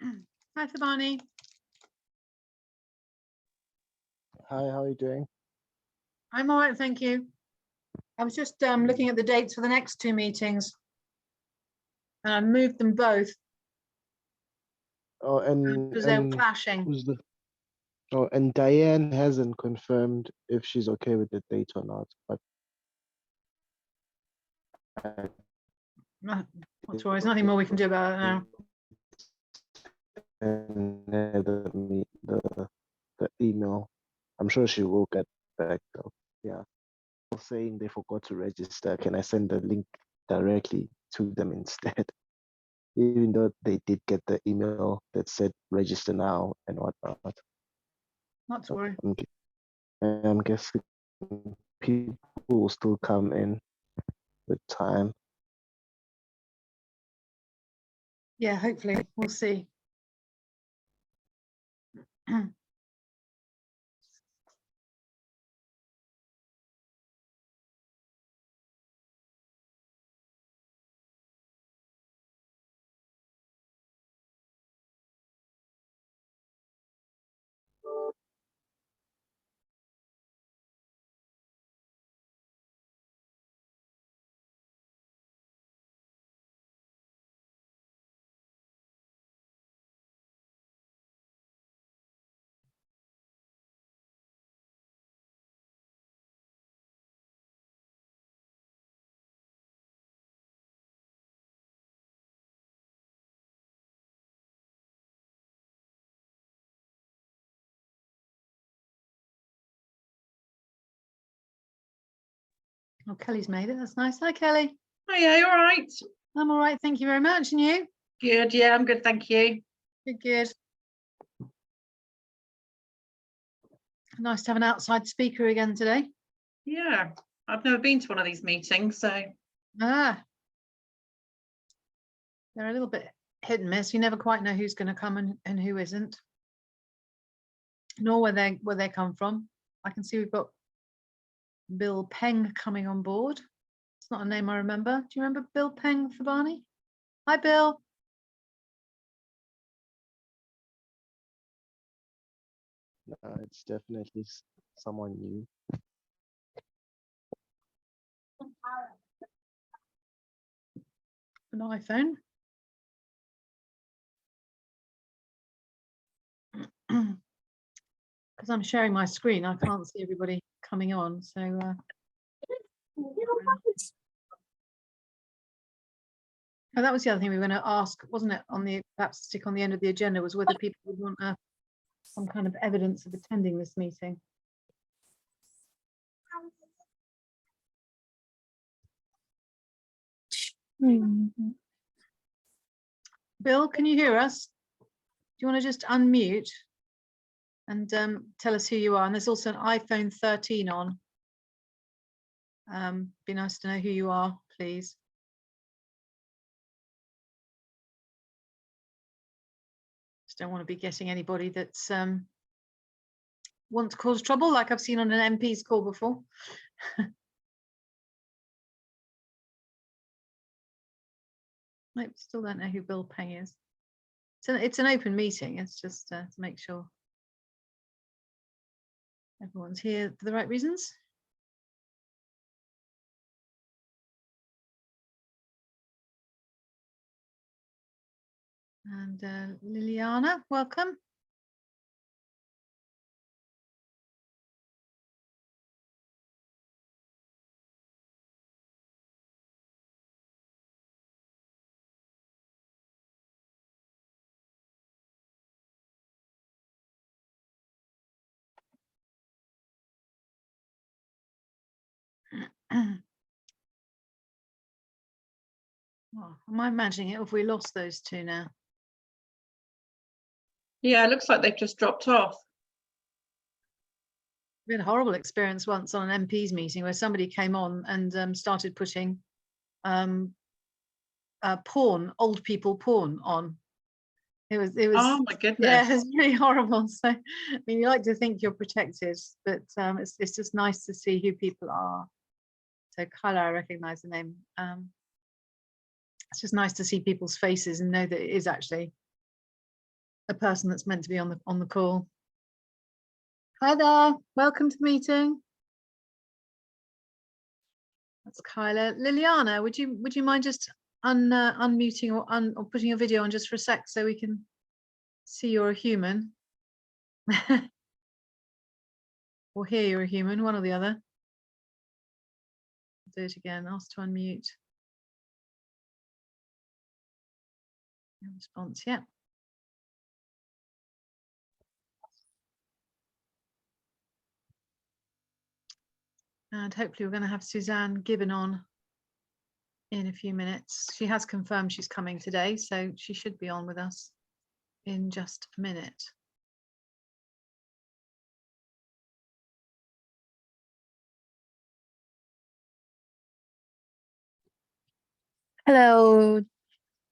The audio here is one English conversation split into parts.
Hi, Thabani. Hi, how are you doing? I'm all right, thank you. I was just looking at the dates for the next two meetings, and I moved them both Oh, because they were clashing. who's the? Oh, and Diane hasn't confirmed if she's okay with the date or not, but Not to worry, there's nothing more we can do about it now. and the email. I'm sure she will get back though. Yeah. Saying they forgot to register. Can I send the link directly to them instead? Even though they did get the email that said register now and whatnot. Not to worry. I'm guessing people will still come in with time. Yeah, hopefully, we'll see. Oh, Kelly's made it. That's nice. Hi, Kelly. Hiya, you all right? I'm all right. Thank you very much. And you? Good, yeah, I'm good, thank you. Good, good. Nice to have an outside speaker again today. Yeah, I've never been to one of these meetings, so. Ah. They're a little bit hit and miss. You never quite know who's going to come and who isn't, nor where they come from. I can see we've got Bill Peng coming on board. It's not a name I remember. Do you remember Bill Peng, Thabani? Hi, Bill. It's definitely someone new. An iPhone. Because I'm sharing my screen, I can't see everybody coming on. So oh, that was the other thing we were going to ask, wasn't it? On the perhaps stick on the end of the agenda was whether people would want some kind of evidence of attending this meeting. Bill, can you hear us? Do you want to just unmute and tell us who you are? And there's also an iPhone 13 on. Be nice to know who you are, please. Just don't want to be getting anybody that's want to cause trouble, like I've seen on an MP's call before. Nope, still don't know who Bill Peng is. It's an open meeting. It's just to make sure everyone's here for the right reasons. And Liliana, welcome. Well, am I imagining it if we lost those two now? Yeah, it looks like they've just dropped off. We had a horrible experience once on an MP's meeting where somebody came on and started putting porn, old people porn on. It was Oh my goodness. Yeah, it's really horrible. So I mean, you like to think you're protected, but it's just nice to see who people are. So Kyla, I recognize the name. It's just nice to see people's faces and know that it is actually a person that's meant to be on the call. Hi there, welcome to the meeting. That's Kyla. Liliana, would you mind just unmuting or putting your video on just for a sec so we can see you're a human? Or hear you're a human, one or the other. Do it again, ask to unmute. No response yet. And hopefully we're going to have Suzanne Gibbon on in a few minutes. She has confirmed she's coming today, so she should be on with us in just a minute. Hello.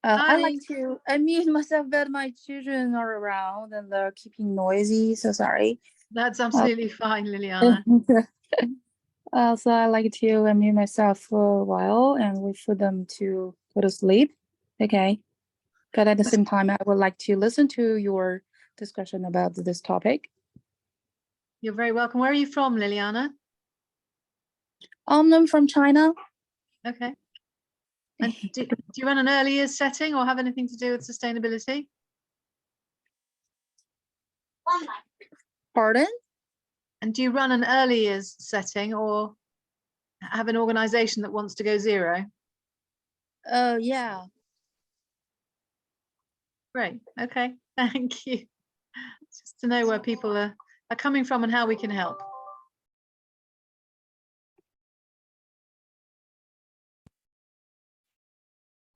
Hi. I like to unmute myself, but my children are around and they're keeping noisy, so sorry. That's absolutely fine, Liliana. So I like to unmute myself for a while and wait for them to go to sleep. Okay. But at the same time, I would like to listen to your discussion about this topic. You're very welcome. Where are you from, Liliana? I'm from China. Okay. And do you run an early years setting or have anything to do with sustainability? Pardon? And do you run an early years setting or have an organization that wants to go zero? Yeah. Great. Okay. Thank you. Just to know where people are coming from and how we can help.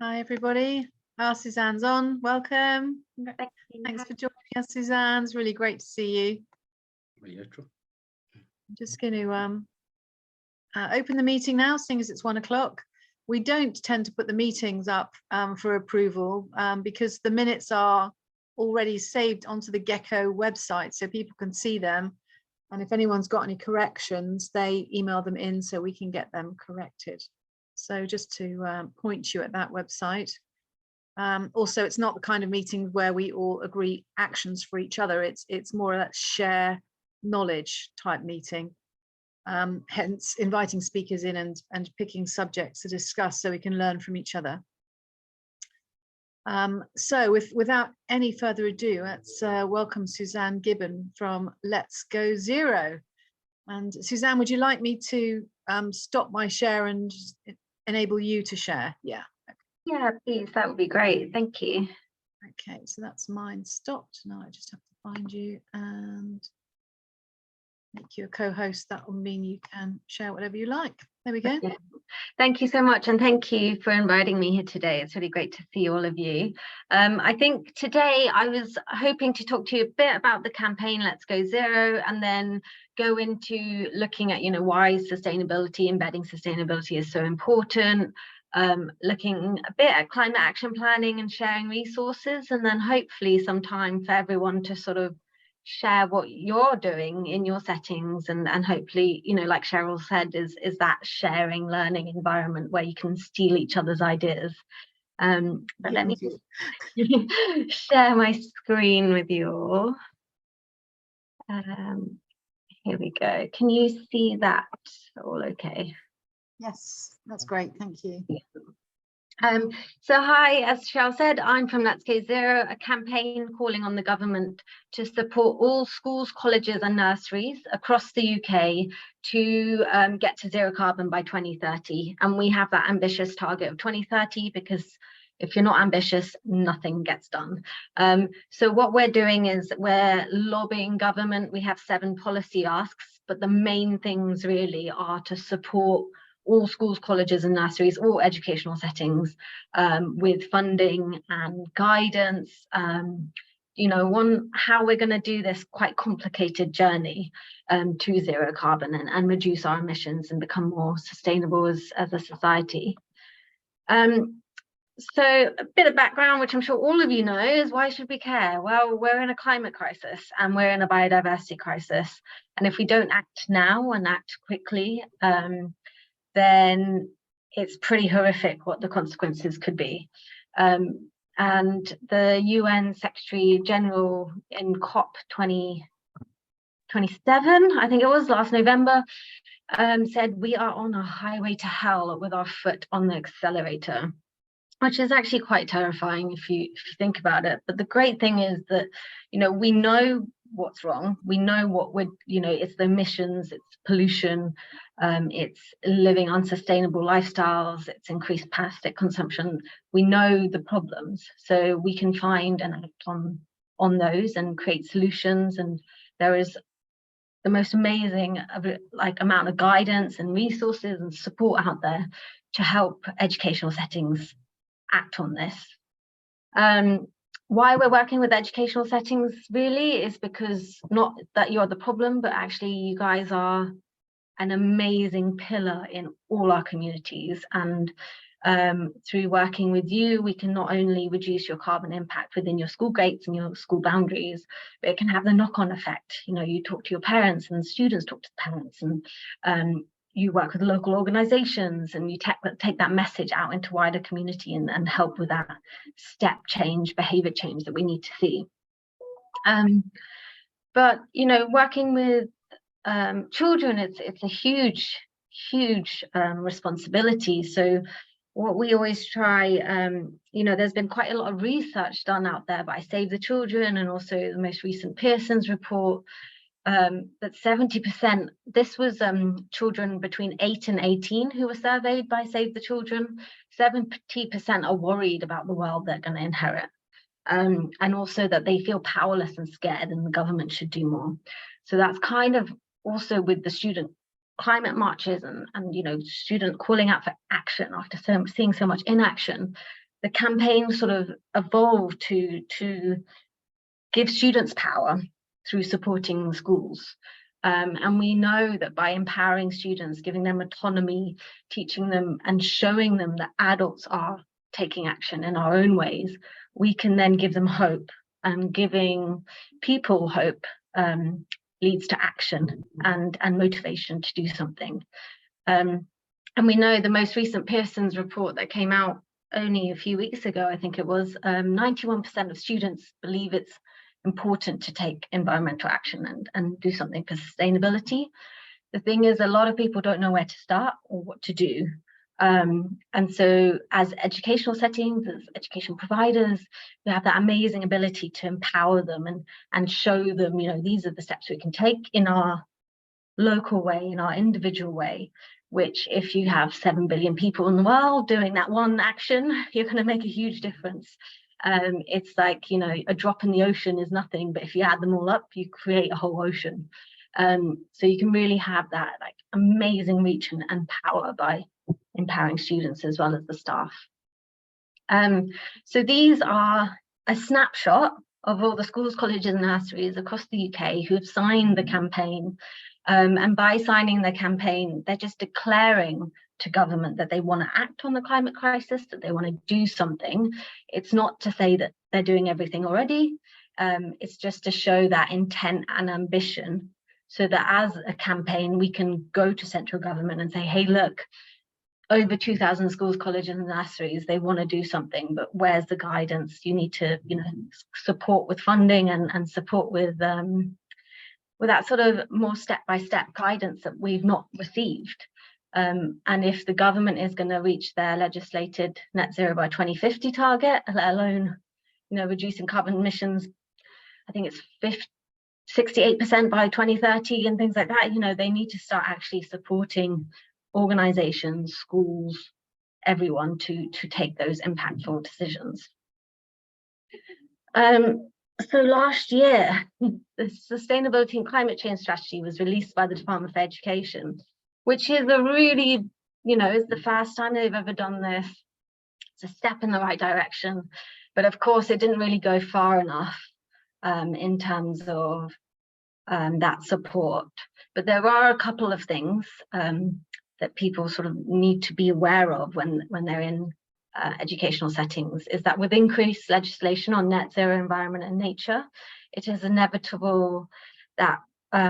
Hi, everybody. Suzanne's on. Welcome. Thanks for joining us, Suzanne. It's really great to see you. I'm just going to open the meeting now, seeing as it's 1 o'clock. We don't tend to put the meetings up for approval because the minutes are already saved onto the Gecko website, so people can see them. And if anyone's got any corrections, they email them in so we can get them corrected. So just to point you at that website. Also, it's not the kind of meeting where we all agree actions for each other. It's more a share knowledge type meeting. Hence inviting speakers in and picking subjects to discuss so we can learn from each other. So without any further ado, let's welcome Suzanne Gibbon from Let's Go Zero. And Suzanne, would you like me to stop my share and enable you to share? Yeah. Yeah, please, that would be great. Thank you. Okay, so that's mine stopped. Now I just have to find you and make you a co-host. That will mean you can share whatever you like. There we go. Yeah. Thank you so much, and thank you for inviting me here today. It's really great to see all of you. I think today I was hoping to talk to you a bit about the campaign Let's Go Zero, and then go into looking at, why sustainability, embedding sustainability is so important, looking a bit at climate action planning and sharing resources, and then hopefully some time for everyone to sort of share what you're doing in your settings, and hopefully, like Cheryl said, is that sharing learning environment where you can steal each other's ideas. But let me just share my screen with you all. Here we go. Can you see that all okay? Yes, that's great. Thank you. So hi, as Cheryl said, I'm from Let's Go Zero, a campaign calling on the government to support all schools, colleges and nurseries across the UK to get to zero carbon by 2030. And we have that ambitious target of 2030 because if you're not ambitious, nothing gets done. So what we're doing is we're lobbying government. We have 7 policy asks, but the main things really are to support all schools, colleges and nurseries, all educational settings with funding and guidance, on how we're going to do this quite complicated journey to zero carbon and reduce our emissions and become more sustainable as a society. So a bit of background, which I'm sure all of you know, is why should we care? Well, we're in a climate crisis and we're in a biodiversity crisis. And if we don't act now and act quickly, then it's pretty horrific what the consequences could be. And the UN Secretary General in COP 27, I think it was last November, said we are on a highway to hell with our foot on the accelerator, which is actually quite terrifying if you think about it. But the great thing is that, we know what's wrong. We know what would, it's the emissions, it's pollution, it's living unsustainable lifestyles, it's increased plastic consumption. We know the problems, so we can find and act on those and create solutions. And there is the most amazing amount of guidance and resources and support out there to help educational settings act on this. Why we're working with educational settings really is because not that you're the problem, but actually you guys are an amazing pillar in all our communities. And through working with you, we can not only reduce your carbon impact within your school gates and your school boundaries, but it can have the knock-on effect. You talk to your parents and students talk to the parents, and you work with local organizations, and you take that message out into wider community and help with that step change, behavior change that we need to see. But working with children, it's a huge responsibility. So what we always try, there's been quite a lot of research done out there by Save the Children, and also the most recent Pearson's report, that 70%, this was children between 8 and 18 who were surveyed by Save the Children. 70% are worried about the world they're going to inherit, and also that they feel powerless and scared, and the government should do more. So that's kind of also with the student climate marches and student calling out for action after seeing so much inaction. The campaign sort of evolved to give students power through supporting schools. And we know that by empowering students, giving them autonomy, teaching them and showing them that adults are taking action in our own ways, we can then give them hope, and giving people hope leads to action and motivation to do something. And we know the most recent Pearson's report that came out only a few weeks ago, I think it was, 91% of students believe it's important to take environmental action and do something for sustainability. The thing is, a lot of people don't know where to start or what to do. And so as educational settings, as education providers, we have that amazing ability to empower them and show them, these are the steps we can take in our local way, in our individual way, which if you have 7 billion people in the world doing that one action, you're going to make a huge difference. It's like, a drop in the ocean is nothing, but if you add them all up, you create a whole ocean. So you can really have that amazing reach and power by empowering students as well as the staff. So these are a snapshot of all the schools, colleges and nurseries across the UK who have signed the campaign. And by signing the campaign, they're just declaring to government that they want to act on the climate crisis, that they want to do something. It's not to say that they're doing everything already. It's just to show that intent and ambition, so that as a campaign, we can go to central government and say, hey, look, over 2,000 schools, colleges and nurseries, they want to do something, but where's the guidance? You need to, support with funding and support with that sort of more step-by-step guidance that we've not received. And if the government is going to reach their legislated net zero by 2050 target, let alone, reducing carbon emissions, I think it's 68% by 2030 and things like that, they need to start actually supporting organizations, schools, everyone to take those impactful decisions. So last year, the Sustainability and Climate Change Strategy was released by the Department for Education, which is a really, it's the first time they've ever done this. It's a step in the right direction. But of course, it didn't really go far enough in terms of that support. But there are a couple of things that people sort of need to be aware of when they're in educational settings, is that with increased legislation on net zero environment and nature, it is inevitable that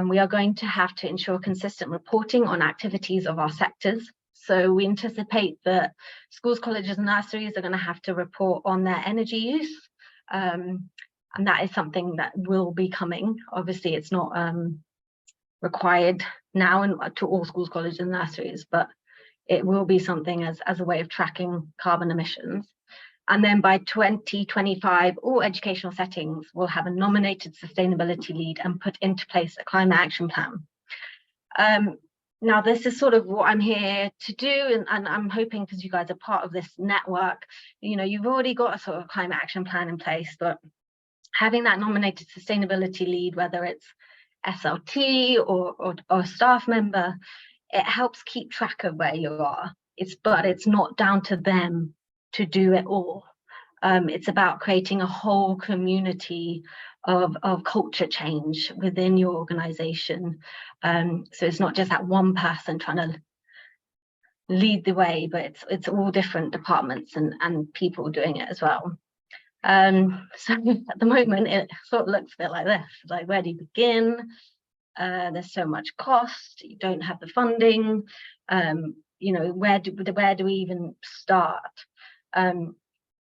we are going to have to ensure consistent reporting on activities of our sectors. So we anticipate that schools, colleges and nurseries are going to have to report on their energy use. And that is something that will be coming. Obviously, it's not required now to all schools, colleges and nurseries, but it will be something as a way of tracking carbon emissions. And then by 2025, all educational settings will have a nominated sustainability lead and put into place a climate action plan. Now, this is sort of what I'm here to do, and I'm hoping, because you guys are part of this network, you know, you've already got a sort of climate action plan in place, but having that nominated sustainability lead, whether it's SLT or staff member, it helps keep track of where you are. But it's not down to them to do it all. It's about creating a whole community of culture change within your organization. So it's not just that one person trying to lead the way, but it's all different departments and people doing it as well. So at the moment, it sort of looks a bit like this, like, where do you begin? There's so much cost, you don't have the funding, you know, where do we even start?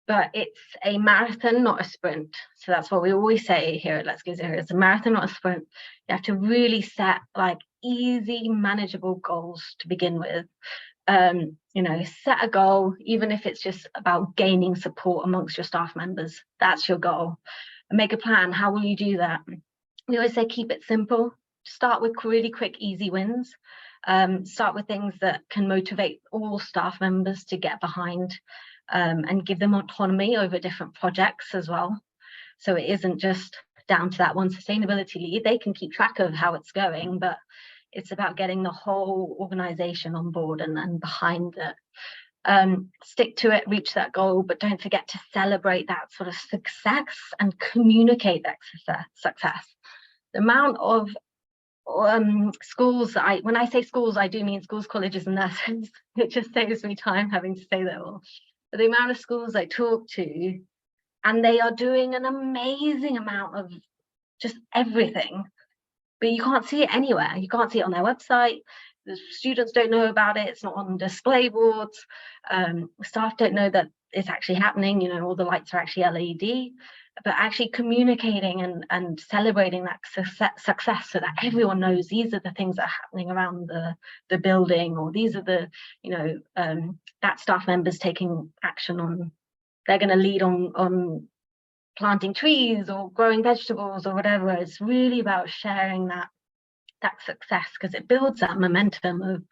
But it's a marathon, not a sprint. So that's what we always say here at Let's Go Zero. It's a marathon, not a sprint. You have to really set like easy, manageable goals to begin with. You know, set a goal, even if it's just about gaining support amongst your staff members. That's your goal. And make a plan. How will you do that? We always say keep it simple. Start with really quick, easy wins. Start with things that can motivate all staff members to get behind, and give them autonomy over different projects as well. So it isn't just down to that one sustainability lead. They can keep track of how it's going, but it's about getting the whole organization on board and behind it. Stick to it, reach that goal, but don't forget to celebrate that sort of success and communicate that success. The amount of schools, when I say schools, I do mean schools, colleges and nurseries. It just saves me time having to say that all. But the amount of schools I talk to, and they are doing an amazing amount of just everything, but you can't see it anywhere. You can't see it on their website. The students don't know about it. It's not on display boards. Staff don't know that it's actually happening. You know, all the lights are actually LED. But actually communicating and celebrating that success so that everyone knows these are the things that are happening around the building, or these are the, you know, that staff members taking action on, they're going to lead on planting trees or growing vegetables or whatever. It's really about sharing that success, because it builds that momentum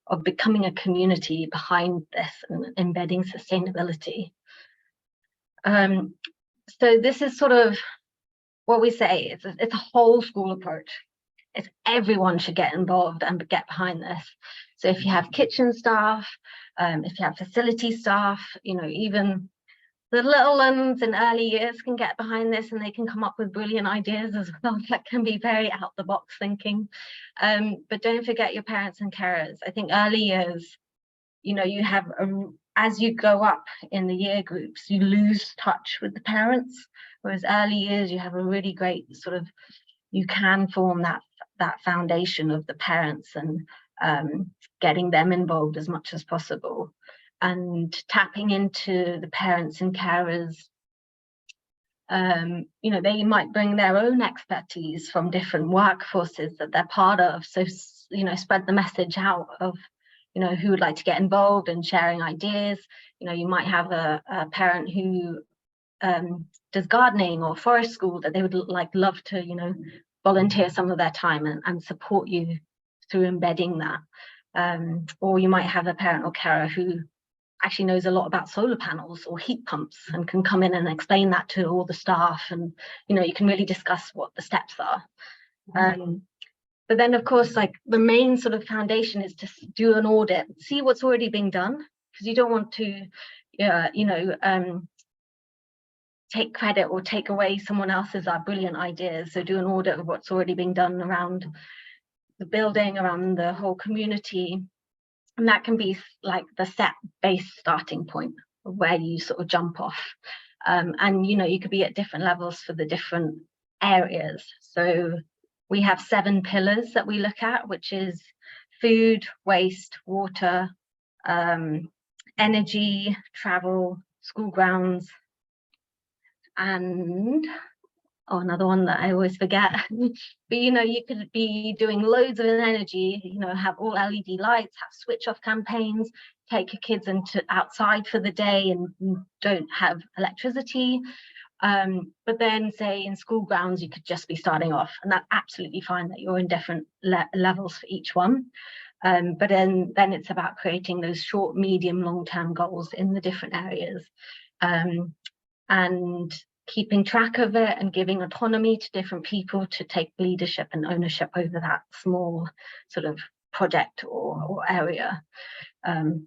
of becoming a community behind this and embedding sustainability. So this is sort of what we say. It's a whole school approach. It's everyone should get involved and get behind this. So if you have kitchen staff, if you have facility staff, you know, even the little ones in early years can get behind this, and they can come up with brilliant ideas as well. That can be very out the box thinking. But don't forget your parents and carers. I think early years, you know, you have as you go up in the year groups, you lose touch with the parents, whereas early years you have a really great sort of, you can form that foundation of the parents and getting them involved as much as possible, and tapping into the parents and carers. You know, they might bring their own expertise from different workforces that they're part of. So, you know, spread the message out of, you know, who would like to get involved and sharing ideas. You know, you might have a parent who does gardening or forest school that they would love to, you know, volunteer some of their time and support you through embedding that. Or you might have a parent or carer who actually knows a lot about solar panels or heat pumps and can come in and explain that to all the staff, and, you know, you can really discuss what the steps are. But then, of course, like the main sort of foundation is to do an audit, see what's already being done, because you don't want to, you know, take credit or take away someone else's brilliant ideas. So do an audit of what's already being done around the building, around the whole community. And that can be like the set base starting point of where you sort of jump off. And, you know, you could be at different levels for the different areas. So we have 7 pillars that we look at, which is food, waste, water, energy, travel, school grounds, and another one that I always forget. But you could be doing loads of energy, have all LED lights, have switch off campaigns, take your kids outside for the day and don't have electricity. But then say in school grounds, you could just be starting off, and that's absolutely fine that you're in different levels for each one. But then it's about creating those short, medium, long-term goals in the different areas, and keeping track of it and giving autonomy to different people to take leadership and ownership over that small sort of project or area, and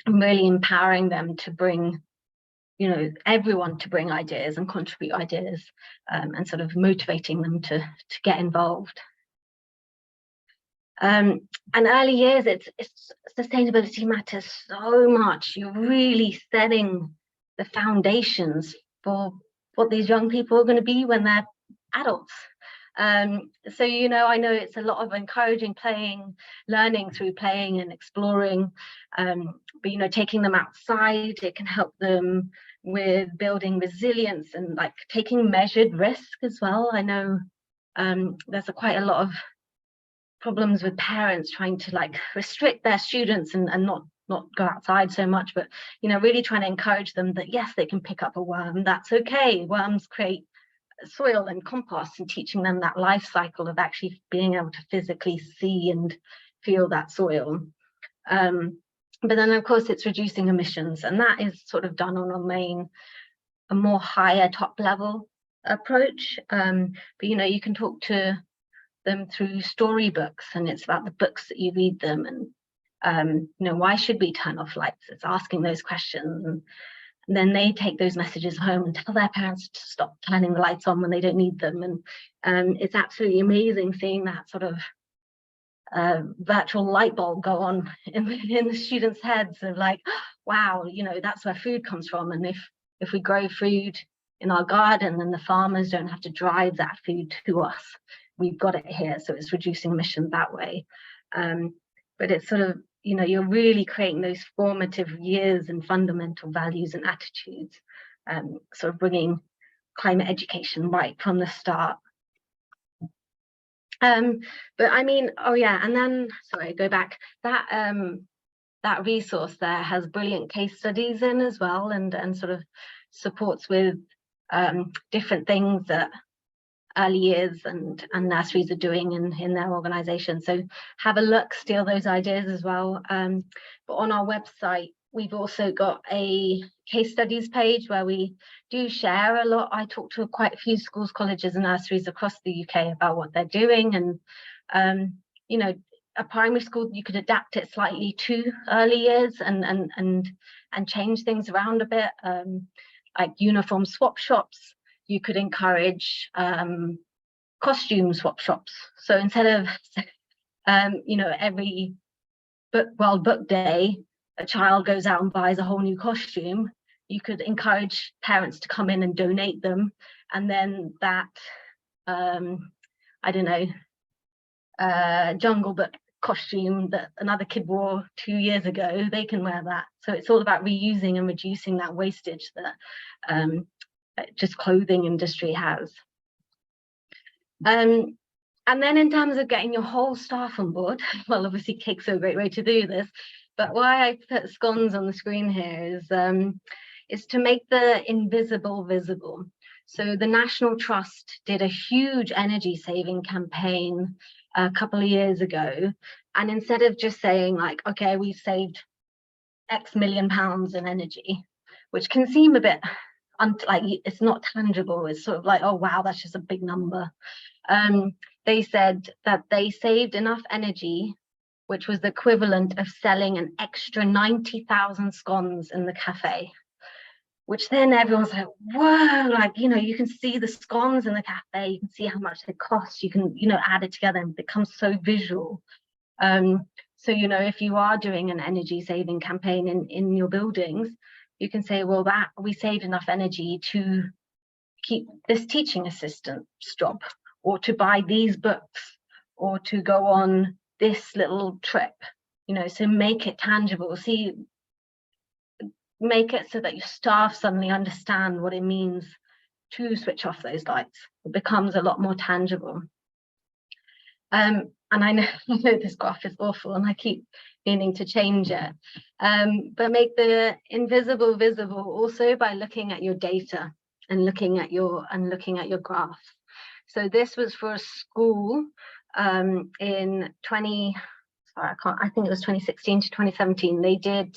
really empowering them to bring, everyone to bring ideas and contribute ideas, and sort of motivating them to get involved. And early years, it's sustainability matters so much. You're really setting the foundations for what these young people are going to be when they're adults. So I know it's a lot of encouraging learning through playing and exploring, but taking them outside, it can help them with building resilience and like taking measured risk as well. I know there's quite a lot of problems with parents trying to like restrict their students and not go outside so much, but really trying to encourage them that yes, they can pick up a worm, that's okay. Worms create soil and compost, and teaching them that life cycle of actually being able to physically see and feel that soil. But then of course it's reducing emissions, and that is sort of done on a more higher top level approach. But you can talk to them through storybooks, and it's about the books that you read them, and why should we turn off lights? It's asking those questions, and then they take those messages home and tell their parents to stop turning the lights on when they don't need them. And it's absolutely amazing seeing that sort of virtual light bulb go on in the students' heads of like, wow, that's where food comes from, and if we grow food in our garden, then the farmers don't have to drive that food to us. We've got it here, so it's reducing emissions that way. But it's sort of, you're really creating those formative years and fundamental values and attitudes, sort of bringing climate education right from the start. But I mean, oh yeah, and then, sorry, go back, that resource there has brilliant case studies in as well, and sort of supports with different things that early years and nurseries are doing in their organization. So have a look, steal those ideas as well. But on our website, we've also got a case studies page where we do share a lot. I talk to quite a few schools, colleges and nurseries across the UK about what they're doing. And, a primary school, you could adapt it slightly to early years and change things around a bit, like uniform swap shops. You could encourage costume swap shops. So instead of, every World Book Day, a child goes out and buys a whole new costume, you could encourage parents to come in and donate them. And then that, Jungle Book costume that another kid wore 2 years ago, they can wear that. So it's all about reusing and reducing that wastage that just clothing industry has. And then in terms of getting your whole staff on board, well, obviously cake's a great way to do this, but why I put scones on the screen here is to make the invisible visible. So the National Trust did a huge energy saving campaign a couple of years ago, and instead of just saying like, okay, we've saved X million pounds in energy, which can seem a bit like it's not tangible, it's sort of like, oh wow, that's just a big number. They said that they saved enough energy, which was the equivalent of selling an extra 90,000 scones in the cafe, which then everyone's like, whoa, like, you can see the scones in the cafe, you can see how much they cost, you can, add it together and it becomes so visual. So, if you are doing an energy saving campaign in your buildings, you can say, well, that we saved enough energy to keep this teaching assistant's job, or to buy these books, or to go on this little trip. you know, so make it tangible. See, make it so that your staff suddenly understand what it means to switch off those lights. It becomes a lot more tangible. And I know, I know this graph is awful and I keep meaning to change it, but make the invisible visible also by looking at your data and looking at your graph. So this was for a school in I think it was 2016 to 2017. They did,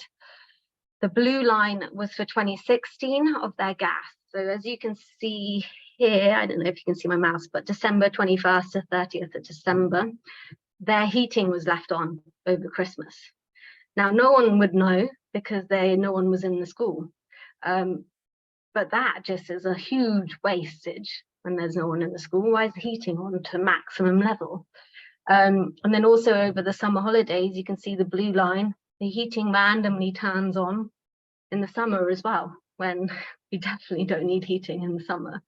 the blue line was for 2016 of their gas. So as you can see here, I don't know if you can see my mouse, but December 21st to 30th of December, their heating was left on over Christmas. Now, no one would know because no one was in the school. But that just is a huge wastage when there's no one in the school. Why is the heating on to maximum level? And then also over the summer holidays, you can see the blue line, the heating randomly turns on in the summer as well, when we definitely don't need heating in the summer.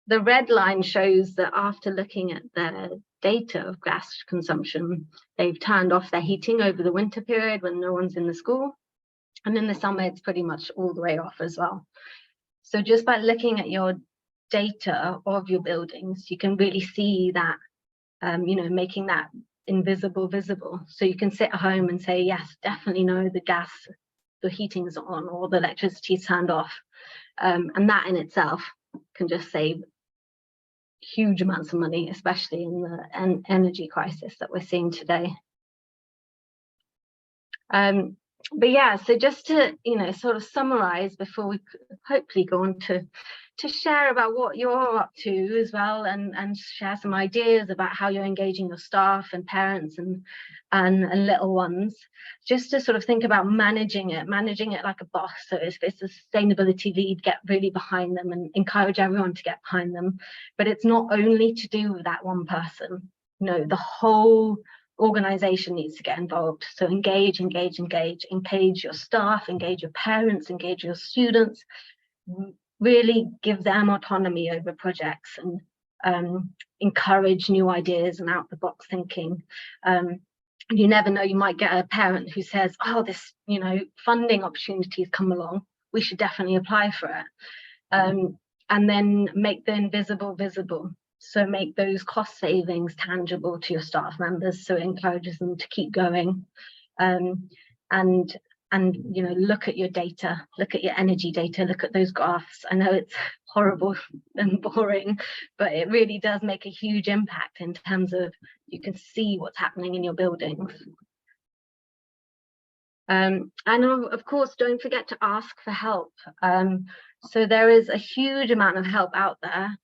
The red line shows that after looking at their data of gas consumption, they've turned off their heating over the winter period when no one's in the school. And in the summer, it's pretty much all the way off as well. So just by looking at your data of your buildings, you can really see that, you know, making that invisible visible. So you can sit at home and say, yes, definitely know the heating's on or the electricity's turned off. And that in itself can just save huge amounts of money, especially in the energy crisis that we're seeing today. But yeah, so just to, you know, sort of summarize before we hopefully go on to share about what you're up to as well, and share some ideas about how you're engaging your staff and parents and little ones, just to sort of think about managing it like a boss. So if it's a sustainability lead, get really behind them and encourage everyone to get behind them. But it's not only to do with that one person, you know, the whole organization needs to get involved. So engage your staff, engage your parents, engage your students, really give them autonomy over projects and encourage new ideas and out the box thinking. You never know, you might get a parent who says, oh, this, you know, funding opportunities come along, we should definitely apply for it. And then make the invisible visible. So make those cost savings tangible to your staff members, so it encourages them to keep going. And you know, look at your data, look at your energy data, look at those graphs. I know it's horrible and boring, but it really does make a huge impact in terms of you can see what's happening in your buildings. And of course, don't forget to ask for help. So there is a huge amount of help out there.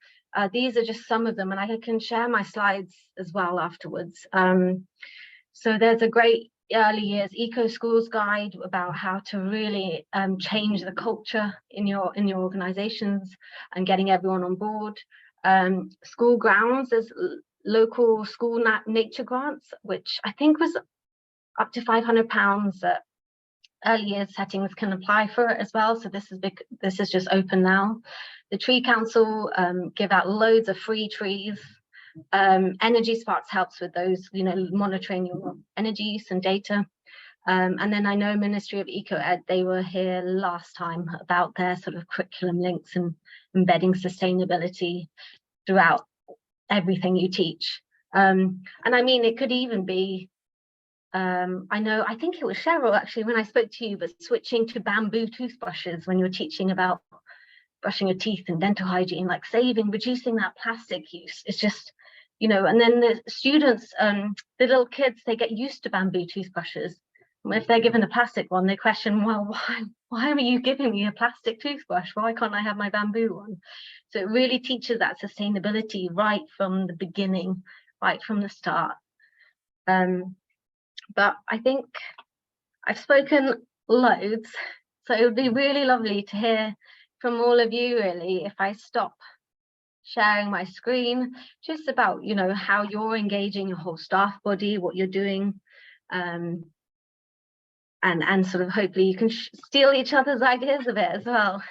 These are just some of them, and I can share my slides as well afterwards. So there's a great early years eco schools guide about how to really change the culture in your organizations and getting everyone on board. School grounds, there's local school nature grants, which I think was up to £500 that early years settings can apply for it as well. So this is just open now. The Tree Council give out loads of free trees. Energy Sparks helps with those, you know, monitoring your energy use and data. And then I know Ministry of Eco Ed, they were here last time about their sort of curriculum links and embedding sustainability throughout everything you teach. And I mean, it could even be, I think it was Cheryl actually when I spoke to you, but switching to bamboo toothbrushes when you're teaching about brushing your teeth and dental hygiene, like reducing that plastic use. It's just, you know, and then the students, the little kids, they get used to bamboo toothbrushes. If they're given a plastic one, they question, well, why are you giving me a plastic toothbrush? Why can't I have my bamboo one? So it really teaches that sustainability right from the beginning, right from the start. But I think I've spoken loads, so it would be really lovely to hear from all of you, really, if I stop sharing my screen, just about, you know, how you're engaging your whole staff body, what you're doing, and sort of hopefully you can steal each other's ideas of it as well.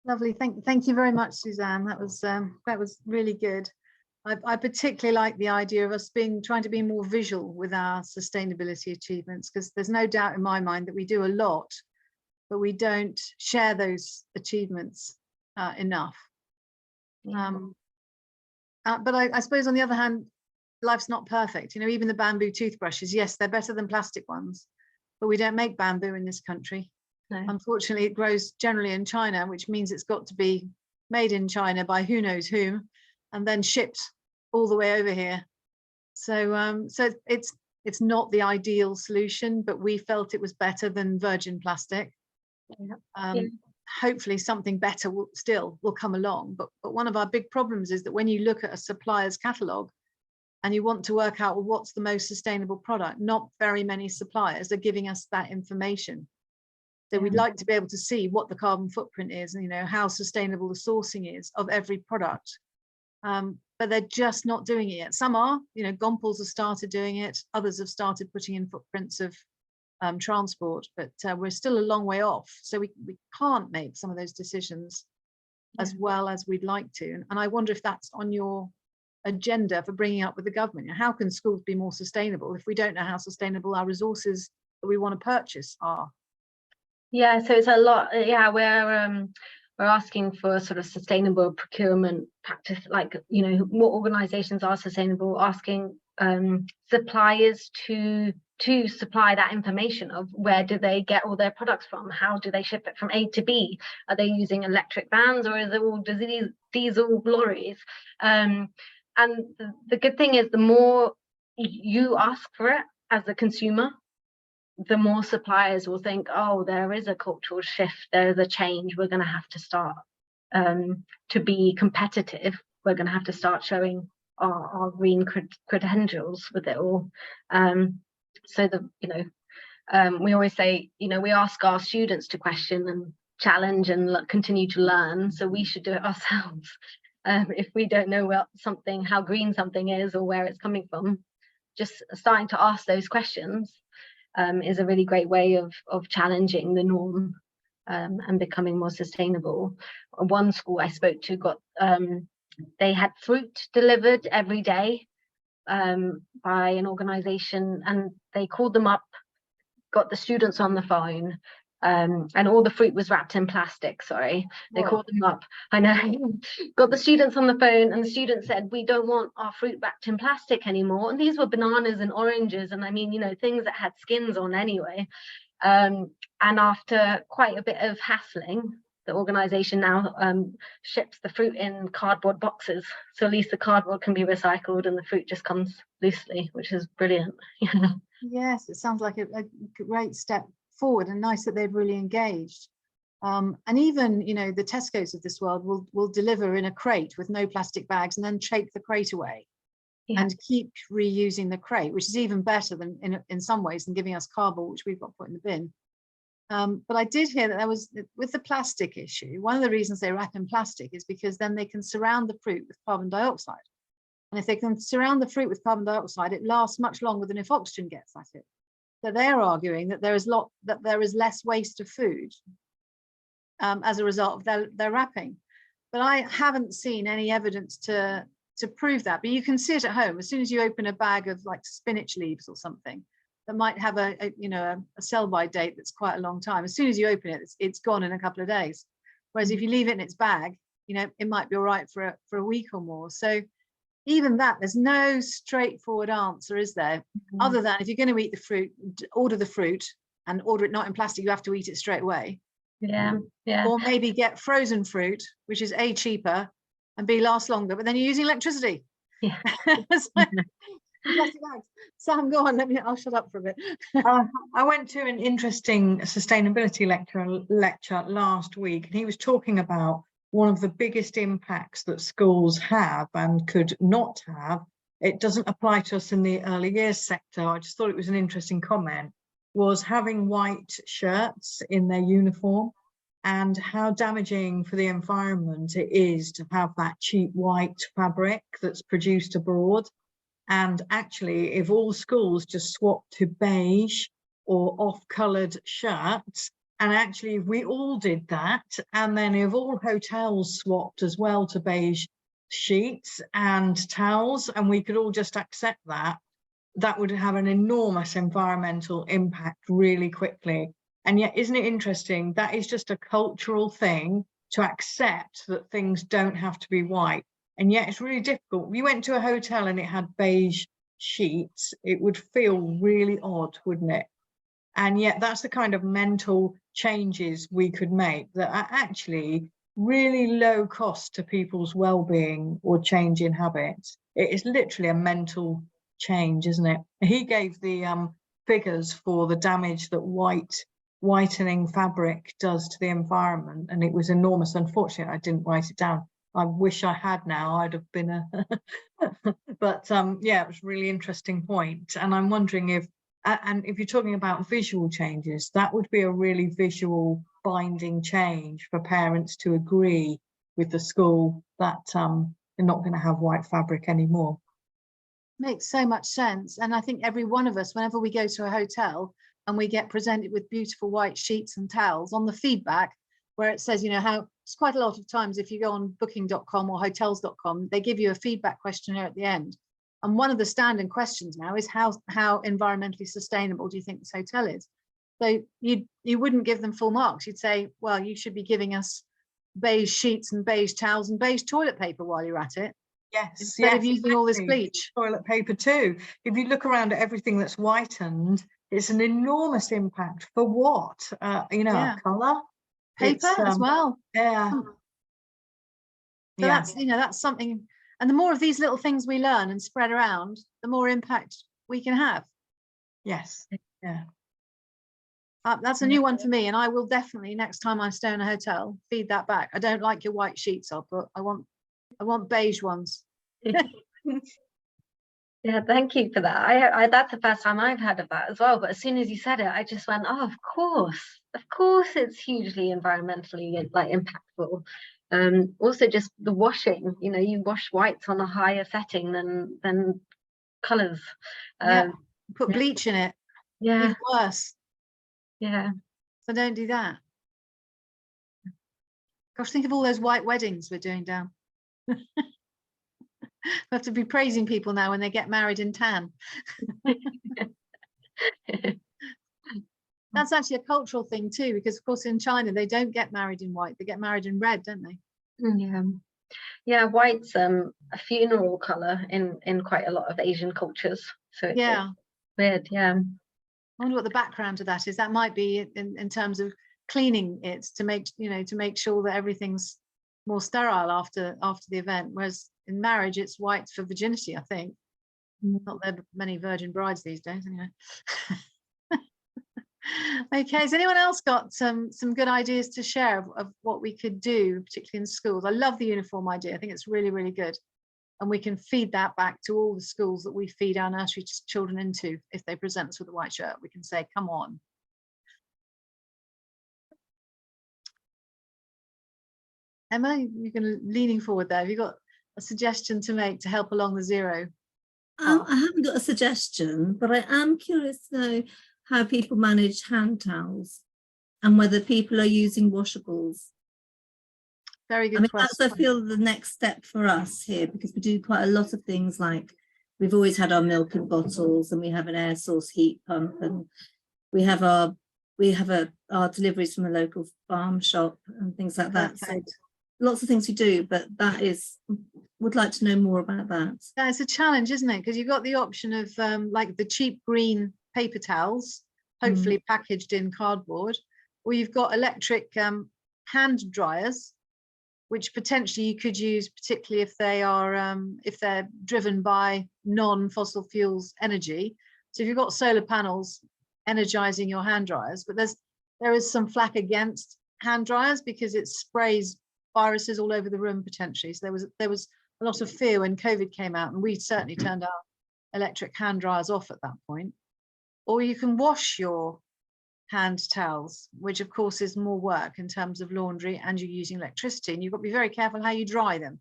Lovely, thank you very much, Suzanne. That was really good. I particularly like the idea of us trying to be more visual with our sustainability achievements, because there's no doubt in my mind that we do a lot, but we don't share those achievements enough. But I suppose on the other hand, life's not perfect. You know, even the bamboo toothbrushes, yes, they're better than plastic ones, but we don't make bamboo in this country. No. Unfortunately, it grows generally in China, which means it's got to be made in China by who knows whom, and then shipped all the way over here. So so it's not the ideal solution, but we felt it was better than virgin plastic. Hopefully something better will come along, but one of our big problems is that when you look at a supplier's catalogue and you want to work out, well, what's the most sustainable product, not very many suppliers are giving us that information. So we'd like to be able to see what the carbon footprint is, and, you know, how sustainable the sourcing is of every product. But they're just not doing it yet. Some are, you know, Gompels have started doing it. Others have started putting in footprints of transport, but we're still a long way off. So we can't make some of those decisions as well as we'd like to. And I wonder if that's on your agenda for bringing up with the government. How can schools be more sustainable if we don't know how sustainable our resources that we want to purchase are? Yeah, so it's a lot. Yeah, we're asking for sort of sustainable procurement practice, like, you know, what organizations are sustainable, asking suppliers to supply that information of where do they get all their products from, how do they ship it from A to B, are they using electric vans or is it all diesel lorries? And the good thing is, the more you ask for it as a consumer, the more suppliers will think, oh, there is a cultural shift, there's a change, we're going to have to start to be competitive, we're going to have to start showing our green credentials with it all. So we always say, you know, we ask our students to question and challenge and continue to learn, so we should do it ourselves. If we don't know how green something is or where it's coming from, just starting to ask those questions is a really great way of challenging the norm and becoming more sustainable. One school I spoke to got they had fruit delivered every day by an organization, and they called them up, got the students on the phone, and all the fruit was wrapped in plastic. Sorry, they called them up. I know, got the students on the phone, and the students said, we don't want our fruit wrapped in plastic anymore. And these were bananas and oranges, and I mean, you know, things that had skins on anyway. And after quite a bit of hassling, the organization now ships the fruit in cardboard boxes, so at least the cardboard can be recycled and the fruit just comes loosely, which is brilliant. Yes, it sounds like a great step forward, and nice that they've really engaged. And even, you know, the Tesco's of this world will deliver in a crate with no plastic bags and then take the crate away and keep reusing the crate, which is even better than in some ways than giving us cardboard, which we've got put in the bin. But I did hear that there was, with the plastic issue, one of the reasons they wrap in plastic is because then they can surround the fruit with carbon dioxide. And if they can surround the fruit with carbon dioxide, it lasts much longer than if oxygen gets at it. So they're arguing that there is less waste of food as a result of their wrapping. But I haven't seen any evidence to prove that. But you can see it at home. As soon as you open a bag of like spinach leaves or something that might have a sell-by date that's quite a long time, as soon as you open it, it's gone in a couple of days. Whereas if you leave it in its bag, you know, it might be all right for a week or more. So even that, there's no straightforward answer, is there? Other than if you're going to eat the fruit, order the fruit and order it not in plastic, you have to eat it straight away. Yeah. Or maybe get frozen fruit, which is A, cheaper, and B, lasts longer, but then you're using electricity. Yeah. Plastic bags. Sam, go on, I'll shut up for a bit. I went to an interesting sustainability lecture last week, and he was talking about one of the biggest impacts that schools have and could not have. It doesn't apply to us in the early years sector. I just thought it was an interesting comment, was having white shirts in their uniform and how damaging for the environment it is to have that cheap white fabric that's produced abroad. And actually, if all schools just swapped to beige or off-coloured shirts, and actually if we all did that, and then if all hotels swapped as well to beige sheets and towels, and we could all just accept that, that would have an enormous environmental impact really quickly. And yet, isn't it interesting? That is just a cultural thing to accept that things don't have to be white. And yet it's really difficult. If you went to a hotel and it had beige sheets, it would feel really odd, wouldn't it? And yet that's the kind of mental changes we could make that are actually really low cost to people's well-being or change in habits. It is literally a mental change, isn't it? He gave the figures for the damage that whitening fabric does to the environment, and it was enormous. Unfortunately, I didn't write it down. I wish I had now, I'd have been a but yeah, it was a really interesting point. And I'm wondering if, and if you're talking about visual changes, that would be a really visual binding change for parents to agree with the school that they're not going to have white fabric anymore. Makes so much sense. And I think every one of us, whenever we go to a hotel and we get presented with beautiful white sheets and towels, on the feedback where it says, you know, how it's quite a lot of times if you go on booking.com or hotels.com, they give you a feedback questionnaire at the end. And one of the standing questions now is how environmentally sustainable do you think this hotel is? So you wouldn't give them full marks. You'd say, well, you should be giving us beige sheets and beige towels and beige toilet paper while you're at it. Yes, instead of using all this bleach. Toilet paper too. If you look around at everything that's whitened, it's an enormous impact for what? You know, Yeah. colour. Paper as well. Yeah. So that's, you know, that's something. And the more of these little things we learn and spread around, the more impact we can have. Yes. Yeah. That's a new one for me, and I will definitely, next time I stay in a hotel, feed that back. I don't like your white sheets, I'll put. I want beige ones. Yeah, thank you for that. I that's the first time I've heard of that as well. But as soon as you said it, I just went, oh, of course, it's hugely environmentally like impactful. Also, just the washing. You know, you wash whites on a higher setting than colours. Yeah, put bleach in it. Yeah, Even worse. yeah. So don't do that. Gosh, think of all those white weddings we're doing down. We have to be praising people now when they get married in tan. That's actually a cultural thing too, because of course in China they don't get married in white, they get married in red, don't they? Yeah, yeah. White's a funeral colour in quite a lot of Asian cultures. So it's weird. Yeah. I wonder what the background to that is. That might be in terms of cleaning it to make, you know, to make sure that everything's more sterile after the event, whereas in marriage it's white for virginity, I think. Not there are many virgin brides these days anyway. Okay, has anyone else got some good ideas to share of what we could do, particularly in schools? I love the uniform idea. I think it's really, really good. And we can feed that back to all the schools that we feed our nursery children into. If they present us with a white shirt, we can say, come on. Emma, you're leaning forward there. Have you got a suggestion to make to help along the zero? I haven't got a suggestion, but I am curious to know how people manage hand towels and whether people are using washables. Very good question. That's, I feel, the next step for us here, because we do quite a lot of things like we've always had our milk in bottles, and we have an air source heat pump, and we have our deliveries from the local farm shop and things like that. So lots of things we do, but would like to know more about that. Yeah, it's a challenge, isn't it? Because you've got the option of like the cheap green paper towels, hopefully packaged in cardboard, or you've got electric hand dryers, which potentially you could use, particularly if they're driven by non-fossil fuels energy. So if you've got solar panels energizing your hand dryers, but there is some flack against hand dryers because it sprays viruses all over the room potentially. So there was a lot of fear when COVID came out, and we certainly turned our electric hand dryers off at that point. Or you can wash your hand towels, which of course is more work in terms of laundry, and you're using electricity, and you've got to be very careful how you dry them,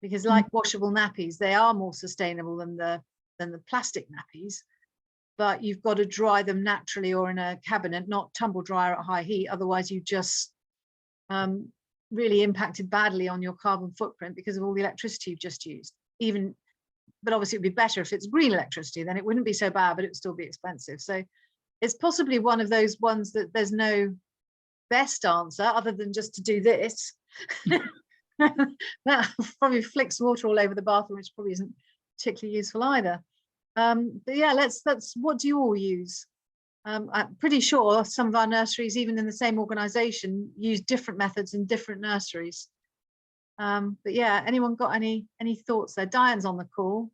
because like washable nappies, they are more sustainable than the plastic nappies, but you've got to dry them naturally or in a cabinet, not tumble dryer at high heat, otherwise you just really impacted badly on your carbon footprint because of all the electricity you've just used. But obviously it'd be better if it's green electricity, then it wouldn't be so bad, but it would still be expensive. So it's possibly one of those ones that there's no best answer other than just to do this. That probably flicks water all over the bathroom, which probably isn't particularly useful either. But yeah, let's what do you all use? I'm pretty sure some of our nurseries, even in the same organization, use different methods in different nurseries. But yeah, anyone got any thoughts there? Diane's on the call.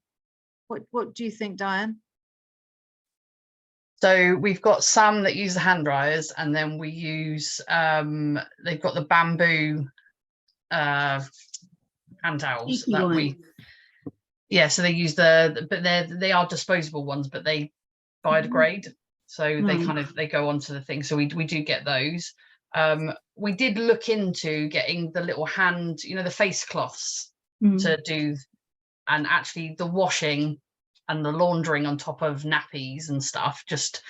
What do you think, Diane? So we've got some that use the hand dryers, and then we use they've got the bamboo hand towels Sticky that ones. so they use but they are disposable ones, but they biodegrade, so they go onto the thing. So we do get those. We did look into getting the little hand, the face cloths to do, and actually the washing and the laundering on top of nappies and stuff just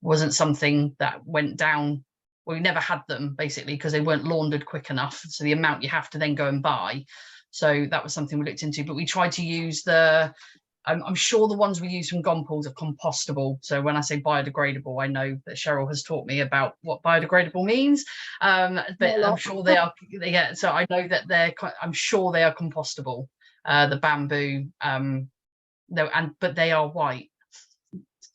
wasn't something that went down. Well, we never had them basically because they weren't laundered quick enough, so the amount you have to then go and buy. So that was something we looked into, but we tried to use I'm sure the ones we use from Gompels are compostable. So when I say biodegradable, I know that Cheryl has taught me about what biodegradable means, but I'm sure they are. Yeah, so I know that I'm sure they are compostable. The bamboo, but they are white.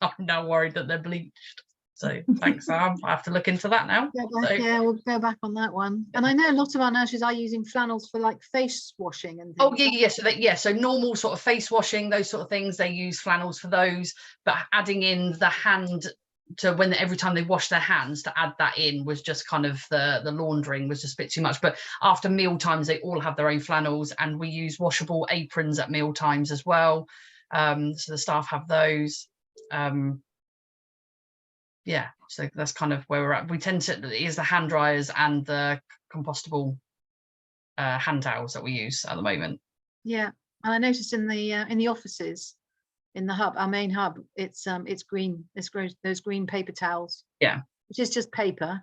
I'm now worried that they're bleached. So thanks, Sam. I have to look into that now. Yeah, we'll go back on that one. And I know a lot of our nurseries are using flannels for like face washing and things. Oh yeah. So normal sort of face washing, those sort of things, they use flannels for those. But adding in the hand to every time they wash their hands, to add that in was just kind of the laundering was just a bit too much. But after meal times, they all have their own flannels, and we use washable aprons at meal times as well. So the staff have those. Yeah, so that's kind of where we're at. We tend to use the hand dryers and the compostable hand towels that we use at the moment. Yeah, and I noticed in the offices, in the hub, our main hub, it's green. Those green paper towels. Yeah, which is just paper,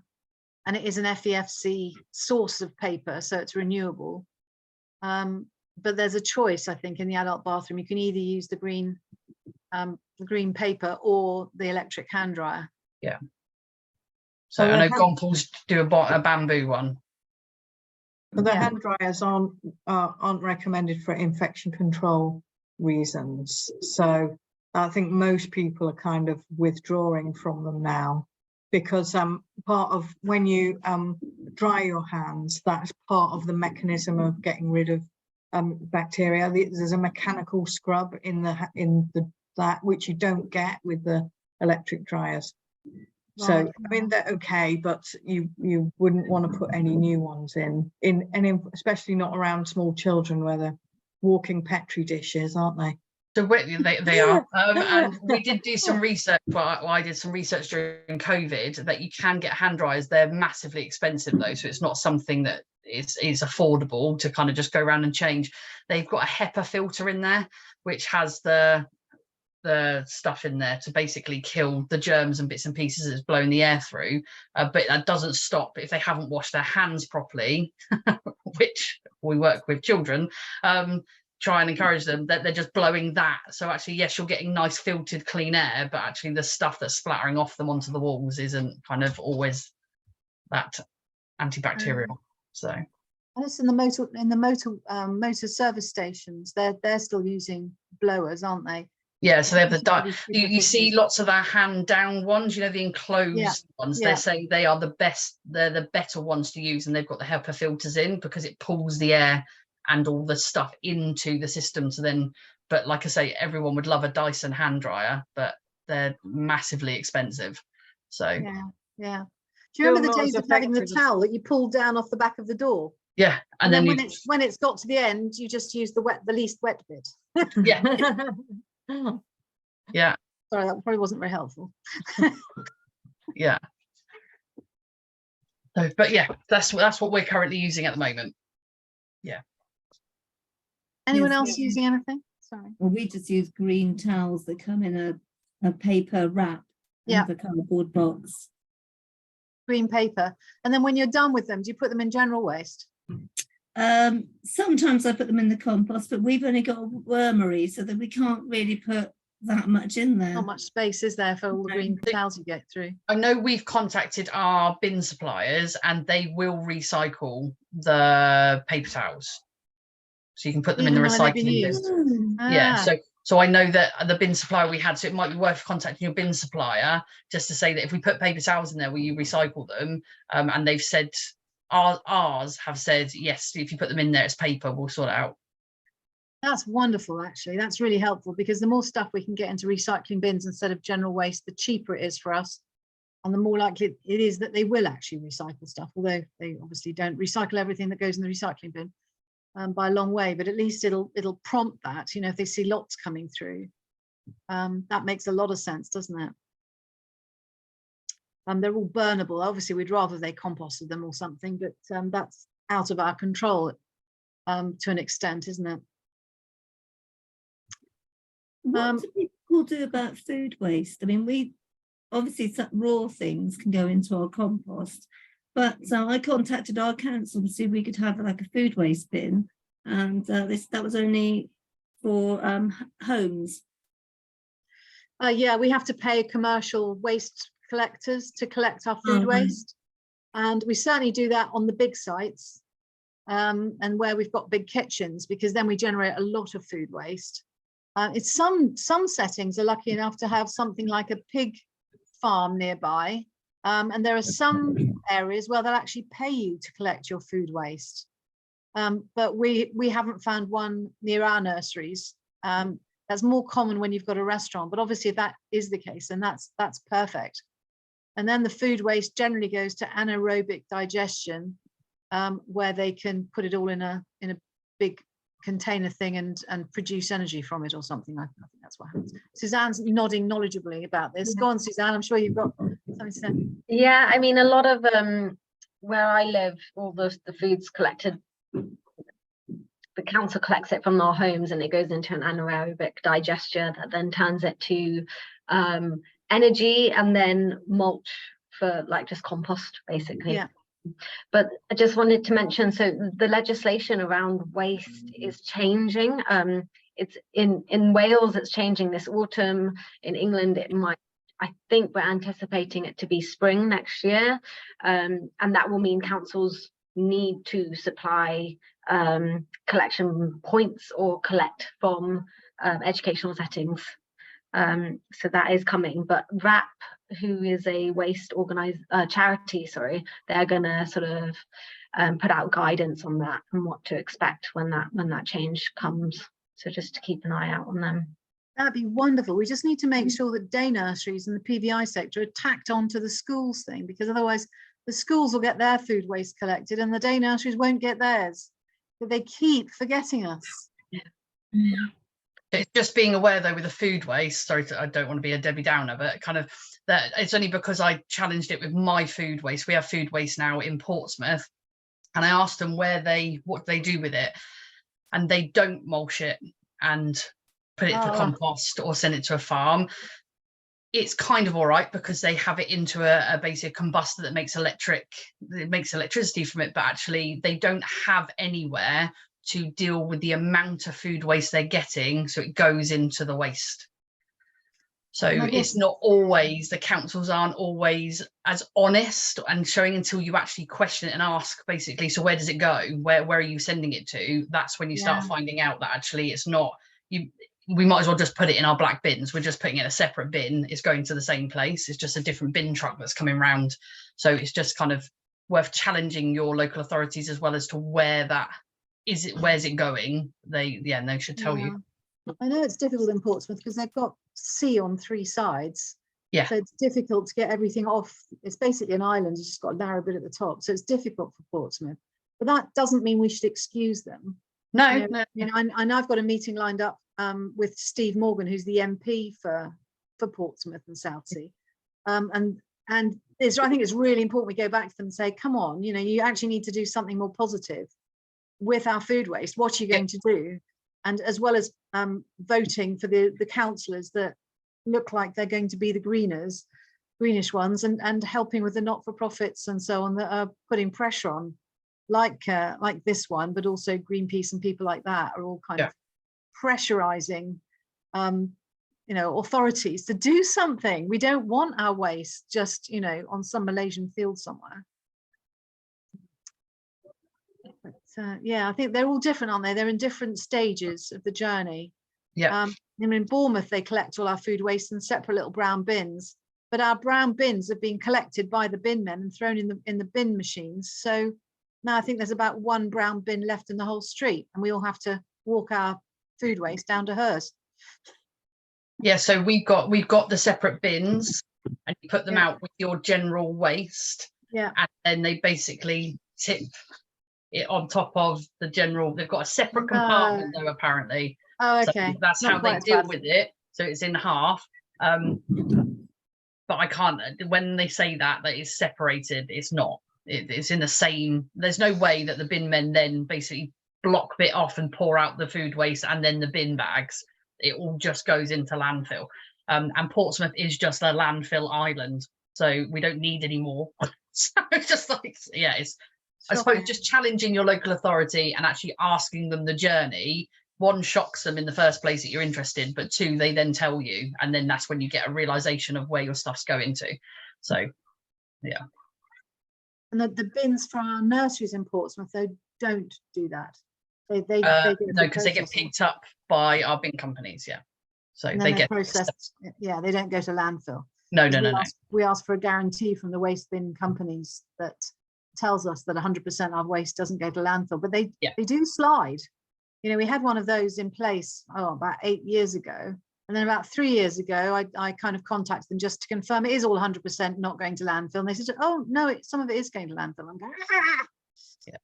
and it is an FEFC source of paper, so it's renewable. But there's a choice, I think, in the adult bathroom. You can either use the green paper or the electric hand dryer. Yeah. So I know Gompels do a bamboo one. But the hand dryers aren't recommended for infection control reasons. So I think most people are kind of withdrawing from them now, because part of when you dry your hands, that's part of the mechanism of getting rid of bacteria. There's a mechanical scrub in that which you don't get with the electric dryers. Right. So I mean they're okay, but you wouldn't want to put any new ones in especially not around small children, where they're walking petri dishes, aren't they? So they are, and we did do some research. Well, I did some research during COVID that you can get hand dryers. They're massively expensive though, so it's not something that is affordable to kind of just go around and change. They've got a HEPA filter in there, which has the stuff in there to basically kill the germs and bits and pieces that's blowing the air through, but that doesn't stop if they haven't washed their hands properly, which we work with children, try and encourage them that they're just blowing that. So actually, yes, you're getting nice filtered clean air, but actually the stuff that's splattering off them onto the walls isn't kind of always that antibacterial. So and it's in the motor service stations, they're still using blowers, aren't they? Yeah, so they have you see lots of our hand down ones, the enclosed ones. They're saying they are the best, they're the better ones to use, and they've got the HEPA filters in because it pulls the air and all the stuff into the system. So then, but like I say, everyone would love a Dyson hand dryer, but they're massively expensive. So yeah. Do you remember the days of having the towel that you pulled down off the back of the door? Yeah, and then when it's got to the end, you just use the least wet bit. Yeah. Yeah. Sorry, that probably wasn't very helpful. Yeah. So, but yeah, that's what we're currently using at the moment. Yeah. Anyone else using anything? Sorry. Well, we just use green towels that come in a paper wrap. Yeah. The cardboard box. Green paper. And then when you're done with them, do you put them in general waste? Sometimes I put them in the compost, but we've only got a wormery, so that we can't really put that much in there. Not much space is there for all the green clouds you get through. I know we've contacted our bin suppliers and they will recycle the paper towels. So you can put them in the Even when they've been recycling used? bin. Yeah, so I know that the bin supplier we had, so it might be worth contacting your bin supplier just to say that if we put paper towels in there, will you recycle them? And they've said, ours have said, yes, if you put them in there, it's paper, we'll sort it out. That's wonderful, actually. That's really helpful, because the more stuff we can get into recycling bins instead of general waste, the cheaper it is for us. And the more likely it is that they will actually recycle stuff, although they obviously don't recycle everything that goes in the recycling bin by a long way, but at least it'll prompt that, you know, if they see lots coming through. That makes a lot of sense, doesn't it? They're all burnable. Obviously, we'd rather they composted them or something, but that's out of our control to an extent, isn't it? What do people do about food waste? I mean, we obviously some raw things can go into our compost, but I contacted our council to see if we could have like a food waste bin, and that was only for homes. Yeah, we have to pay commercial waste collectors to collect our food waste, and we certainly do that on the big sites and where we've got big kitchens, because then we generate a lot of food waste. It's some settings are lucky enough to have something like a pig farm nearby, and there are some areas where they'll actually pay you to collect your food waste, but we haven't found one near our nurseries. That's more common when you've got a restaurant, but obviously if that is the case, then that's perfect. And then the food waste generally goes to anaerobic digestion, where they can put it all in a big container thing and produce energy from it or something. I think that's what happens. Suzanne's nodding knowledgeably about this. Go on, Suzanne, I'm sure you've got something to say. Yeah, I mean, a lot of where I live, all the food's collected, the council collects it from our homes and it goes into an anaerobic digester that then turns it to energy and then mulch for like just compost, basically. Yeah. But I just wanted to mention, so the legislation around waste is changing. It's in Wales, it's changing this autumn. In England, it might, I think we're anticipating it to be spring next year. And that will mean councils need to supply collection points or collect from educational settings. So that is coming, but RAP, who is a waste charity, they're gonna sort of put out guidance on that and what to expect when that change comes. So just to keep an eye out on them. That'd be wonderful. We just need to make sure that day nurseries and the PVI sector are tacked onto the schools thing, because otherwise the schools will get their food waste collected and the day nurseries won't get theirs. But they keep forgetting us. Yeah. It's just being aware though with the food waste, I don't want to be a Debbie Downer, but kind of that it's only because I challenged it with my food waste. We have food waste now in Portsmouth, and I asked them what they do with it, and they don't mulch it and put it for compost or send it to a farm. It's kind of all right because they have it into a basic combustor that makes electricity from it, but actually they don't have anywhere to deal with the amount of food waste they're getting, so it goes into the waste. So it's not always, the councils aren't always as honest and showing until you actually question it and ask, basically, so where does it go, where are you sending it to? That's when you start finding out that actually it's not, we might as well just put it in our black bins. We're just putting it in a separate bin. It's going to the same place. It's just a different bin truck that's coming round. So it's just kind of worth challenging your local authorities as well as to where that is. Where's it going? They should tell you. I know it's difficult in Portsmouth because they've got sea on 3 sides. Yeah. So it's difficult to get everything off. It's basically an island. It's just got a narrow bit at the top. So it's difficult for Portsmouth. But that doesn't mean we should excuse them. No, and I've got a meeting lined up with Steve Morgan, who's the MP for Portsmouth and Southsea, and I think it's really important we go back to them and say, come on, you actually need to do something more positive with our food waste. What are you going to do? And as well as voting for the councillors that look like they're going to be the greenish ones, and helping with the not-for-profits and so on that are putting pressure on like this one, but also Greenpeace and people like that are all kind of pressurizing authorities to do something. We don't want our waste just on some Malaysian field somewhere. But yeah, I think they're all different, aren't they? They're in different stages of the journey. Yeah. In Bournemouth, they collect all our food waste in separate little brown bins, but our brown bins have been collected by the bin men and thrown in the bin machines. So now I think there's about one brown bin left in the whole street, and we all have to walk our food waste down to hers. Yeah, so we've got the separate bins, and you put them out with your general waste. Yeah. And then they basically tip it on top of the general. They've got a separate compartment though, apparently. Oh, okay. So that's Not how they quite deal bad. with it. So it's in half. But I can't, when they say that it's separated, it's not. It's in the same. There's no way that the bin men then basically block bit off and pour out the food waste and then the bin bags. It all just goes into landfill. And Portsmouth is just a landfill island, so we don't need any more. So it's just like, yeah, it's, I suppose, just challenging your local authority and actually asking them the journey. One, shocks them in the first place that you're interested, but two, they then tell you, and then that's when you get a realization of where your stuff's going to. So yeah. And the bins for our nurseries in Portsmouth, they don't do that. They no, because they get picked up by our bin companies. Yeah, so they get processed. Yeah, they don't go to landfill. No. We ask for a guarantee from the waste bin companies that tells us that 100% of waste doesn't go to landfill, but they do slide. We had one of those in place about 8 years ago, and then about 3 years ago I kind of contacted them just to confirm it is all 100% not going to landfill, and they said, oh no, some of it is going to landfill. I'm going, yeah.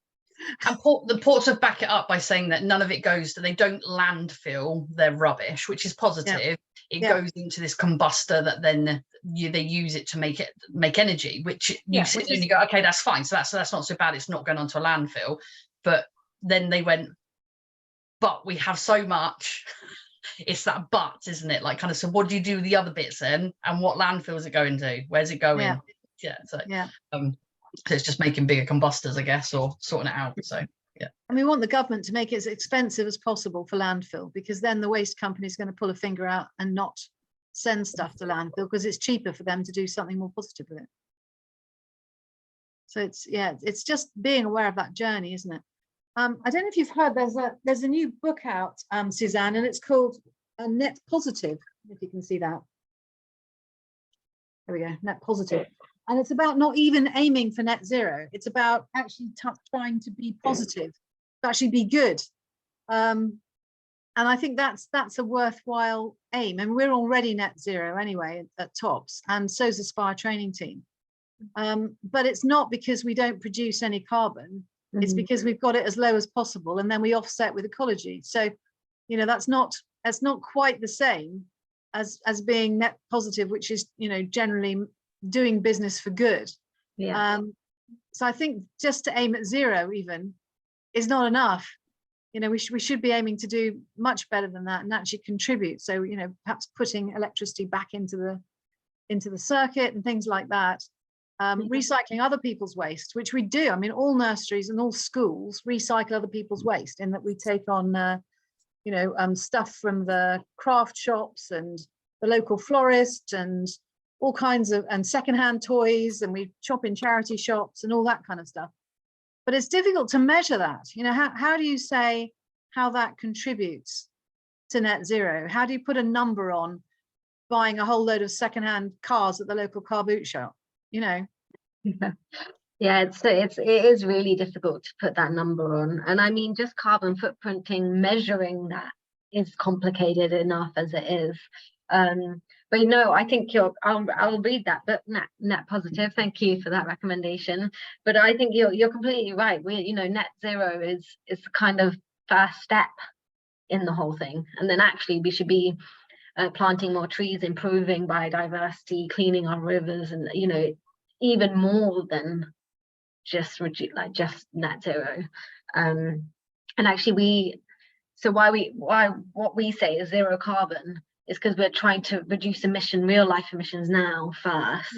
And the Portsmouth back it up by saying that none of it goes to, they don't landfill their rubbish, which is positive. It goes into this combustor that then they use it to make energy, which you sit there and you go, okay, that's fine. So that's not so bad. It's not going onto a landfill. But then they went, but we have so much. It's that but, isn't it? Like, kind of, so what do you do with the other bits then? And what landfill is it going to? Where's it going? So it's just making bigger combustors, I guess, or sorting it out. So yeah. And we want the government to make it as expensive as possible for landfill, because then the waste company is going to pull a finger out and not send stuff to landfill because it's cheaper for them to do something more positive with it. So it's just being aware of that journey, isn't it? I don't know if you've heard, there's a new book out, Suzanne, and it's called Net Positive, if you can see that. There we go, Net Positive. And it's about not even aiming for net zero. It's about actually trying to be positive, to actually be good. And I think that's a worthwhile aim. And we're already net zero anyway at TOPS, and so's the Aspire training team. But it's not because we don't produce any carbon. It's because we've got it as low as possible, and then we offset with ecology. So, that's not quite the same as being net positive, which is, generally doing business for good. So I think just to aim at zero even is not enough. We should be aiming to do much better than that and actually contribute. So perhaps putting electricity back into the circuit and things like that. Recycling other people's waste, which we do. I mean, all nurseries and all schools recycle other people's waste, in that we take on stuff from the craft shops and the local florist and all kinds of, and secondhand toys, and we shop in charity shops and all that kind of stuff. But it's difficult to measure that. How do you say how that contributes to net zero? How do you put a number on buying a whole load of secondhand cars at the local car boot shop? Yeah, it is really difficult to put that number on. And I mean, just carbon footprinting, measuring that is complicated enough as it is. But I think I'll read that book, Net Positive. Thank you for that recommendation. But I think you're completely right. Net zero is the kind of first step in the whole thing. And then actually we should be planting more trees, improving biodiversity, cleaning our rivers, and even more than just net zero. And actually what we say is zero carbon is because we're trying to reduce real life emissions now first,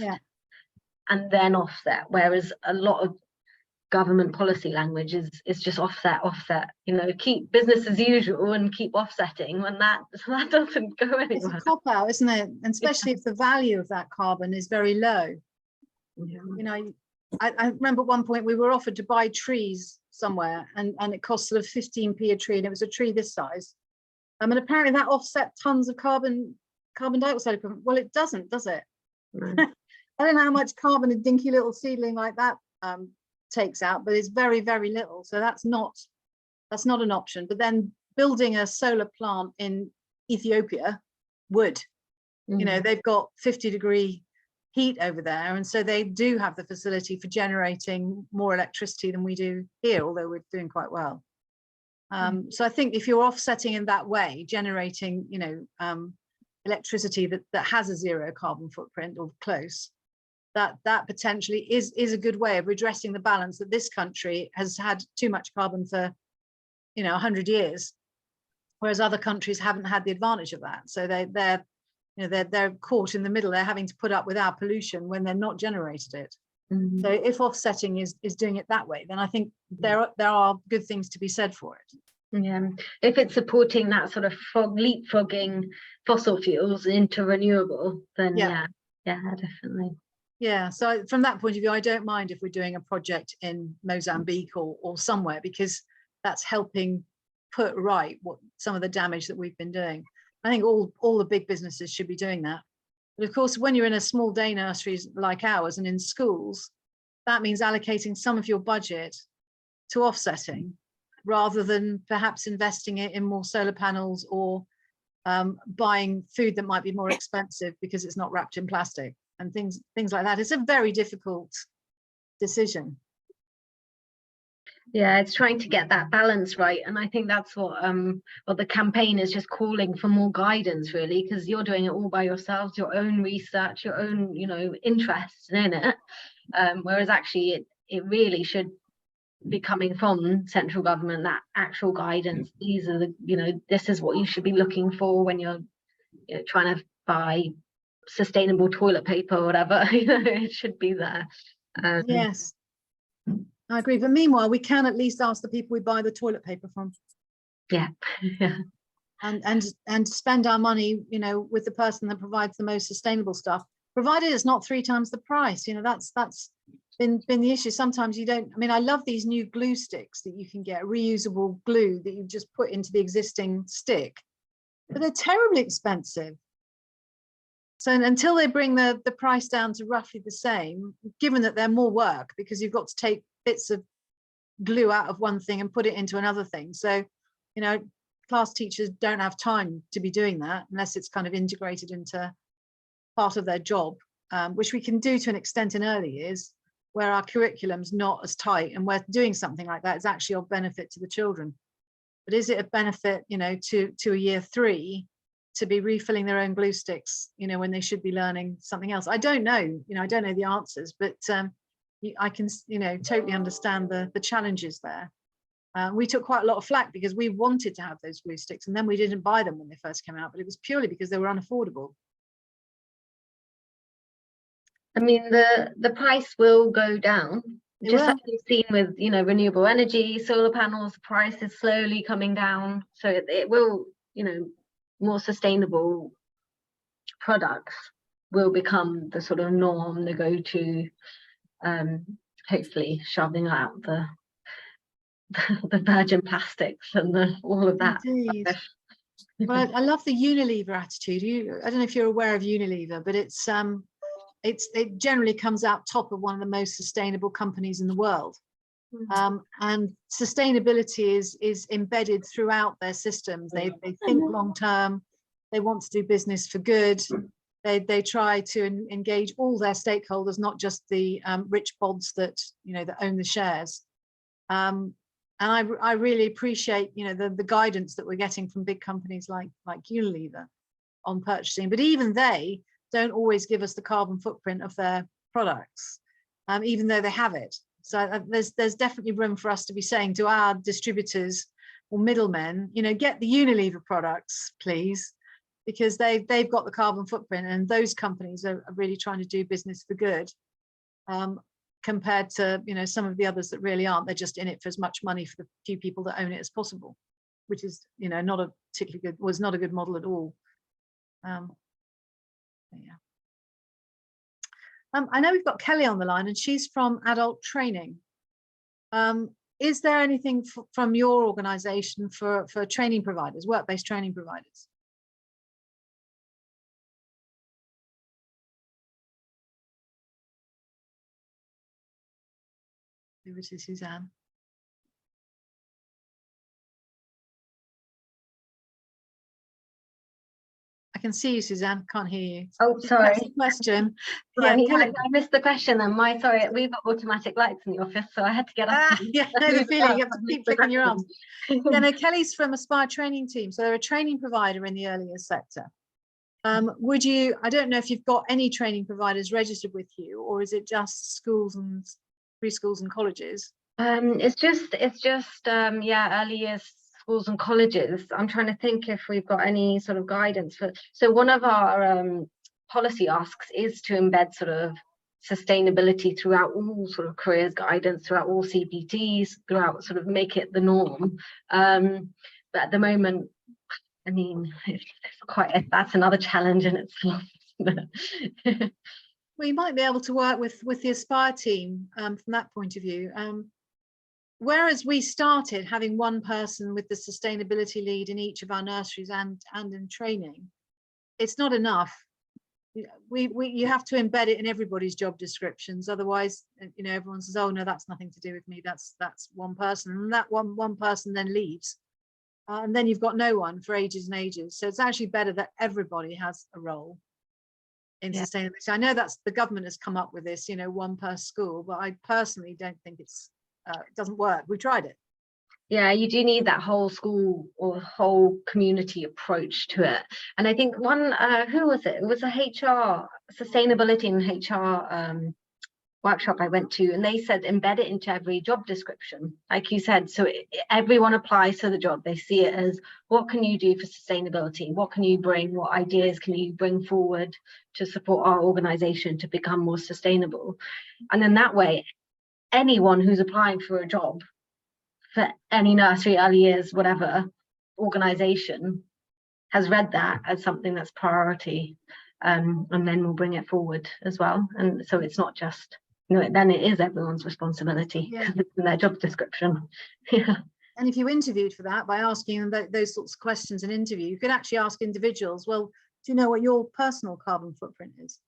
and then offset. Whereas a lot of government policy language is just offset, you know, keep business as usual and keep offsetting, when that doesn't go anywhere. It's a cop out, isn't it? And especially if the value of that carbon is very low. Yeah. You know, I remember at one point we were offered to buy trees somewhere, and it cost sort of 15p a tree, and it was a tree this size. And apparently that offset tons of carbon dioxide equivalent. Well, it doesn't, does it? No. I don't know how much carbon a dinky little seedling like that takes out, but it's very, very little. So that's not an option. But then building a solar plant in Ethiopia would, you know, they've got 50-degree heat over there, and so they do have the facility for generating more electricity than we do here, although we're doing quite well. So I think if you're offsetting in that way, generating, you know, electricity that has a zero carbon footprint or close, that potentially is a good way of redressing the balance that this country has had too much carbon for, you know, 100 years, whereas other countries haven't had the advantage of that. So they're you know, they're caught in the middle. They're having to put up with our pollution when they're not generated it. So if offsetting is doing it that way, then I think there are good things to be said for it. Yeah, if it's supporting that sort of leapfrogging fossil fuels into renewable, then yeah, definitely. Yeah, so from that point of view, I don't mind if we're doing a project in Mozambique or somewhere, because that's helping put right some of the damage that we've been doing. I think all the big businesses should be doing that. But of course, when you're in a small day nurseries like ours and in schools, that means allocating some of your budget to offsetting, rather than perhaps investing it in more solar panels or buying food that might be more expensive because it's not wrapped in plastic and things like that. It's a very difficult decision. Yeah, it's trying to get that balance right, and I think that's what the campaign is just calling for, more guidance, really, because you're doing it all by yourselves, your own research, your own, you know, interest in it, whereas actually it really should be coming from central government, that actual guidance. These are the, you know, this is what you should be looking for when you're, you know, trying to buy sustainable toilet paper or whatever. You know, it should be there. Yes, I agree. But meanwhile, we can at least ask the people we buy the toilet paper from. Yeah. Yeah. And spend our money, you know, with the person that provides the most sustainable stuff, provided it's not 3 times the price. You know, that's been the issue. Sometimes you don't. I mean, I love these new glue sticks that you can get, reusable glue that you just put into the existing stick, but they're terribly expensive. So until they bring the price down to roughly the same, given that they're more work because you've got to take bits of glue out of one thing and put it into another thing. So, you know, class teachers don't have time to be doing that unless it's kind of integrated into part of their job, which we can do to an extent in early years, where our curriculum's not as tight, and where doing something like that is actually of benefit to the children. But is it a benefit, you know, to a year 3 to be refilling their own glue sticks, you know, when they should be learning something else? I don't know, you know, I don't know the answers, but I can, you know, totally understand the challenges there. We took quite a lot of flack because we wanted to have those glue sticks, and then we didn't buy them when they first came out, but it was purely because they were unaffordable. I mean, the price will go down, just like we've seen with, you know, renewable energy, solar panels. The price is slowly coming down, so it will, you know, more sustainable products will become the sort of norm, the go-to, hopefully shoving out the virgin plastics and all of that. Well, I love the Unilever attitude. I don't know if you're aware of Unilever, but it generally comes out top of one of the most sustainable companies in the world. And sustainability is embedded throughout their systems. They think long term. They want to do business for good. They try to engage all their stakeholders, not just the rich bods that, you know, that own the shares. And I really appreciate, you know, the guidance that we're getting from big companies like Unilever on purchasing. But even they don't always give us the carbon footprint of their products, even though they have it. So there's definitely room for us to be saying to our distributors or middlemen, you know, get the Unilever products, please, because they've got the carbon footprint, and those companies are really trying to do business for good. compared to, you know, some of the others that really aren't. They're just in it for as much money for the few people that own it as possible, which is, you know, not a particularly good, was not a good model at all. Yeah. I know we've got Kelly on the line, and she's from Adult Training. Is there anything from your organisation for training providers, work-based training providers? Over to Suzanne. I can see you, Suzanne. Can't hear you. Oh, sorry. That's the question. Yeah, Yeah, Kelly. I missed the question then. Sorry, we've got automatic lights in the office, so I had to get up. Yeah, I know the feeling. You have to keep flicking your arms. Yeah, no, Kelly's from Aspire Training Team, so they're a training provider in the early years sector. Would you? I don't know if you've got any training providers registered with you, or is it just schools and preschools and colleges? It's just yeah, early years schools and colleges. I'm trying to think if we've got any sort of guidance for. So one of our policy asks is to embed sort of sustainability throughout all sort of careers guidance, throughout all CPTs, throughout sort of make it the norm. But at the moment, I mean, it's quite that's another challenge in itself. Well, you might be able to work with the Aspire team from that point of view. Whereas we started having one person with the sustainability lead in each of our nurseries and in training, it's not enough. You have to embed it in everybody's job descriptions. Otherwise, you know, everyone says, "Oh no, that's nothing to do with me. That's one person," and that one person then leaves, and then you've got no one for ages and ages. So it's actually better that everybody has a role in sustainability. I know that's the government has come up with this, you know, one per school, but I personally don't think it doesn't work. We tried it. Yeah, you do need that whole school or whole community approach to it. And I think one, who was it? It was a HR, sustainability and HR workshop I went to, and they said embed it into every job description, like you said, so everyone applies to the job. They see it as, what can you do for sustainability? What can you bring? What ideas can you bring forward to support our organization to become more sustainable? And then that way, anyone who's applying for a job for any nursery, early years, whatever organization has read that as something that's priority, and then we'll bring it forward as well. And so it's not just, you know, then it is everyone's responsibility because it's in their job description. Yeah. And if you interviewed for that by asking them those sorts of questions in interview, you could actually ask individuals, well, do you know what your personal carbon footprint is?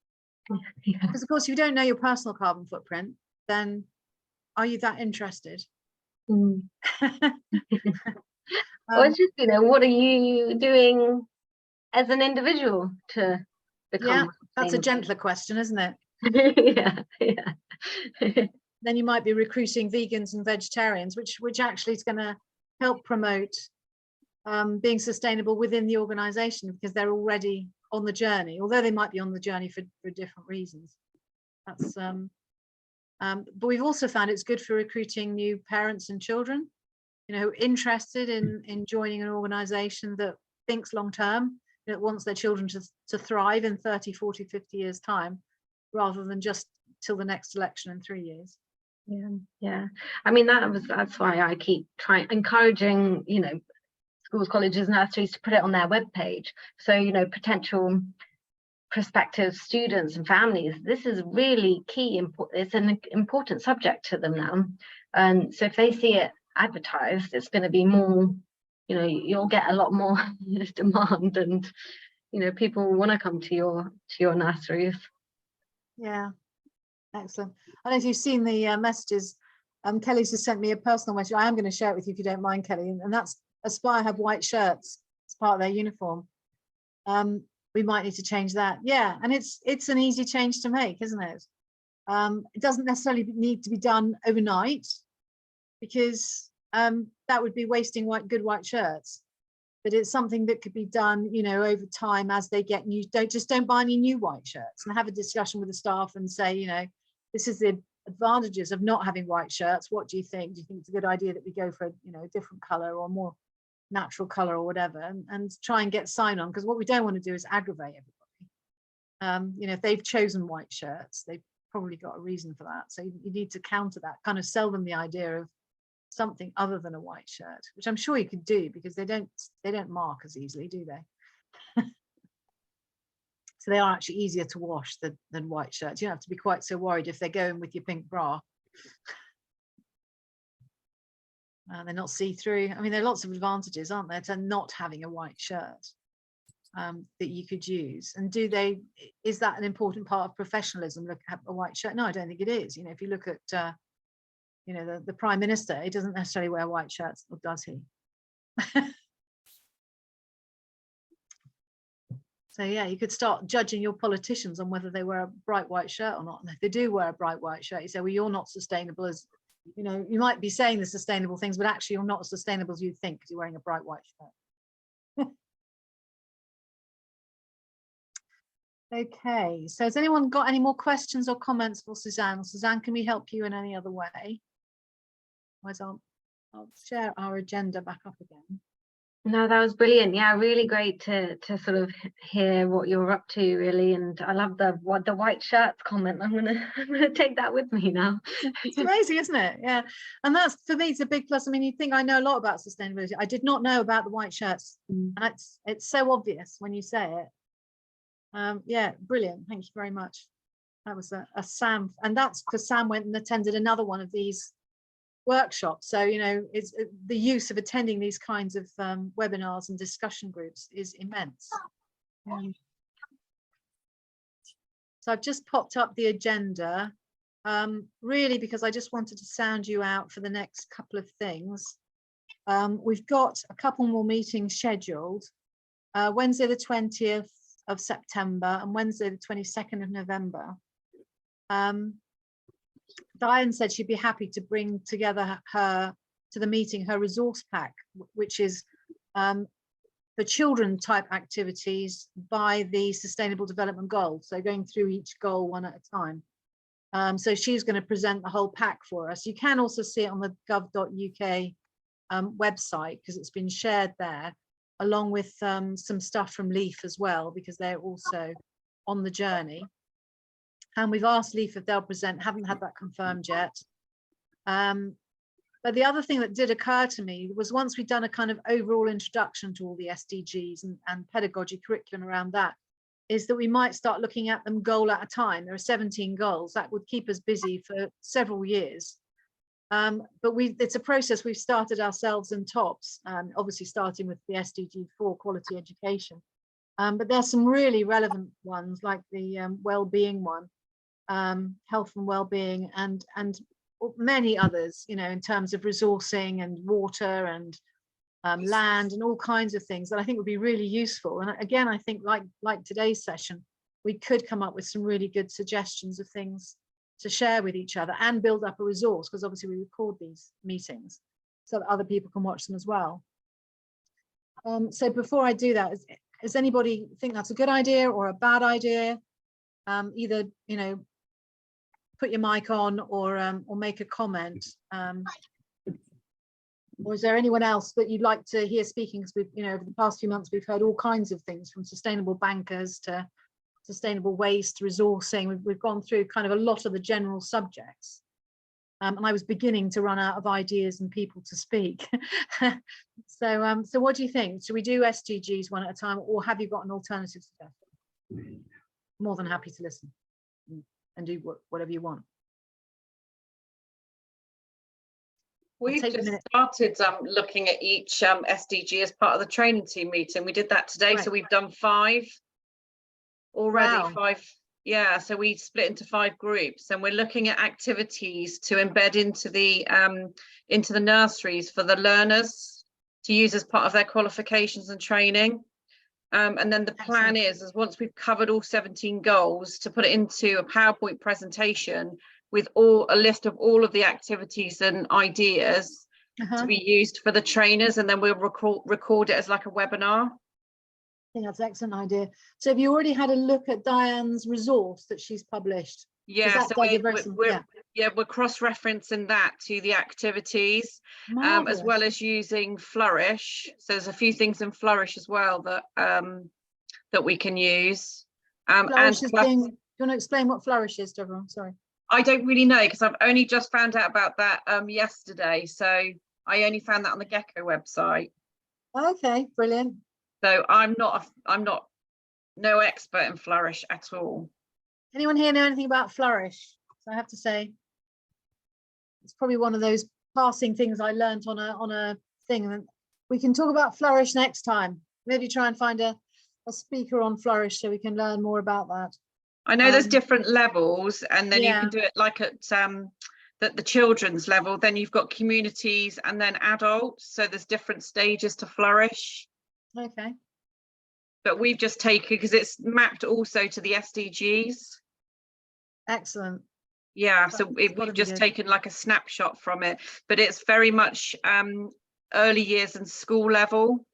Because of course, if you don't know your personal carbon footprint, then are you that interested? Or it's just, you know, what are you doing as an individual to become that's a gentler question, isn't it? Yeah. Then you might be recruiting vegans and vegetarians, which actually is going to help promote being sustainable within the organization, because they're already on the journey, although they might be on the journey for different reasons. That's but we've also found it's good for recruiting new parents and children, you know, interested in joining an organization that thinks long term, that wants their children to thrive in 30, 40, 50 years time, rather than just till the next election in 3 years. Yeah. I mean, that's why I keep encouraging, you know, schools, colleges, nurseries to put it on their webpage. So, you know, potential prospective students and families, this is really key. It's an important subject to them now. And so if they see it advertised, it's going to be more, you know, you'll get a lot more demand, and, you know, people want to come to your nurseries. Yeah, excellent. I don't know if you've seen the messages. Kelly's just sent me a personal message. I am going to share it with you if you don't mind, Kelly. And that's Aspire have white shirts as part of their uniform. We might need to change that. Yeah, and it's an easy change to make, isn't it? It doesn't necessarily need to be done overnight, because that would be wasting good white shirts. But it's something that could be done, you know, over time as they get new. Don't buy any new white shirts, and have a discussion with the staff and say, you know, this is the advantages of not having white shirts. What do you think? Do you think it's a good idea that we go for, you know, a different color or more natural color or whatever, and try and get sign on? Because what we don't want to do is aggravate everybody. You know, if they've chosen white shirts, they've probably got a reason for that. So you need to counter that, kind of sell them the idea of something other than a white shirt, which I'm sure you could do, because they don't mark as easily, do they? So they are actually easier to wash than white shirts. You don't have to be quite so worried if they're going with your pink bra. They're not see-through. I mean, there are lots of advantages, aren't there, to not having a white shirt that you could use. And is that an important part of professionalism, look at a white shirt? No, I don't think it is. You know, if you look at you know, the Prime Minister, he doesn't necessarily wear white shirts, or does he? So yeah, you could start judging your politicians on whether they wear a bright white shirt or not. And if they do wear a bright white shirt, you say, well, you're not sustainable as, you know, you might be saying the sustainable things, but actually you're not as sustainable as you think because you're wearing a bright white shirt. Okay, so has anyone got any more questions or comments for Suzanne? Suzanne, can we help you in any other way? Otherwise, I'll share our agenda back up again. No, that was brilliant. Yeah, really great to sort of hear what you're up to, really. And I love the white shirts comment. I'm gonna take that with me now. It's amazing, isn't it? Yeah, and that's, for me, it's a big plus. I mean, you think I know a lot about sustainability. I did not know about the white shirts, and it's so obvious when you say it. Yeah, brilliant. Thank you very much. That was a Sam, and that's because Sam went and attended another one of these workshops. So, you know, it's the use of attending these kinds of webinars and discussion groups is immense. So I've just popped up the agenda, really because I just wanted to sound you out for the next couple of things. We've got a couple more meetings scheduled, Wednesday the 20th of September and Wednesday the 22nd of November. Diane said she'd be happy to bring together her resource pack, which is for children type activities by the Sustainable Development Goals. So going through each goal one at a time. So she's going to present the whole pack for us. You can also see it on the gov.uk website because it's been shared there, along with some stuff from LEAF as well, because they're also on the journey. And we've asked LEAF if they'll present, haven't had that confirmed yet. But the other thing that did occur to me was once we'd done a kind of overall introduction to all the SDGs and pedagogy curriculum around that, is that we might start looking at them goal at a time. There are 17 goals that would keep us busy for several years. But it's a process we've started ourselves in TOPS, obviously starting with the SDG 4 quality education. But there's some really relevant ones like the well-being one, health and well-being, and many others, you know, in terms of resourcing and water and land and all kinds of things that I think would be really useful. And again, I think like today's session, we could come up with some really good suggestions of things to share with each other and build up a resource, because obviously we record these meetings so that other people can watch them as well. So before I do that, does anybody think that's a good idea or a bad idea? Either, you know, put your mic on or make a comment. Or is there anyone else that you'd like to hear speaking? Because we've, you know, over the past few months, we've heard all kinds of things, from sustainable bankers to sustainable waste, resourcing. We've gone through kind of a lot of the general subjects. And I was beginning to run out of ideas and people to speak. So what do you think? Should we do SDGs one at a time, or have you got an alternative suggestion? More than happy to listen and do whatever you want. We've just started looking at each SDG as part of the training team meeting. We did that today, right. So we've done 5 already. Wow. 5, yeah. So we split into 5 groups, and we're looking at activities to embed into the nurseries for the learners to use as part of their qualifications and training. And then the plan is once we've covered all 17 goals, to put it into a PowerPoint presentation with a list of all of the activities and ideas to be used for the trainers, and then we'll record it as like a webinar. I think that's an excellent idea. So have you already had a look at Diane's resource that she's published? Yeah, so we're cross-referencing that to the activities, as well as using Flourish. So there's a few things in Flourish as well that that we can use. Flourish is being, do you want to explain what Flourish is, to everyone? Sorry. I don't really know because I've only just found out about that yesterday. So I only found that on the Gecko website. Okay, brilliant. So I'm not no expert in Flourish at all. Anyone here know anything about Flourish? So I have to say, it's probably one of those passing things I learnt on a thing. And we can talk about Flourish next time. Maybe try and find a speaker on Flourish so we can learn more about that. I know there's different levels, and then you can do it like at the children's level. Then you've got communities and then adults. So there's different stages to Flourish. Okay. But we've just taken, because it's mapped also to the SDGs. Excellent. Yeah, so we've just taken like a snapshot from it, but it's very much early years and school level,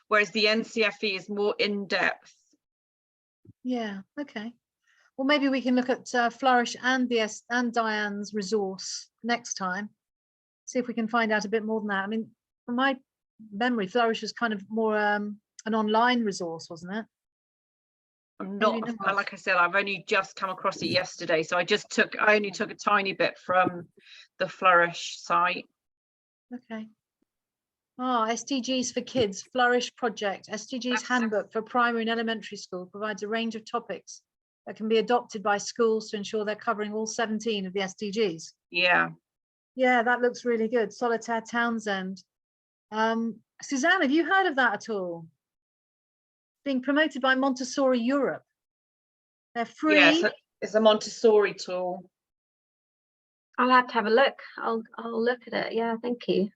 whereas the NCFE is more in depth. Yeah, okay. Well, maybe we can look at Flourish and Diane's resource next time. See if we can find out a bit more than that. I mean, from my memory, Flourish was kind of more an online resource, wasn't it? I'm not, like I said, I've only just come across it yesterday, so I only took a tiny bit from the Flourish site. Okay. SDGs for Kids, Flourish project. SDGs handbook for primary and elementary school provides a range of topics that can be adopted by schools to ensure they're covering all 17 of the SDGs. Yeah. Yeah, that looks really good. Solitaire Townsend. Suzanne, have you heard of that at all? Being promoted by Montessori Europe. They're free. Yes, it's a Montessori tool. I'll have to have a look. I'll look at it. Yeah, thank you.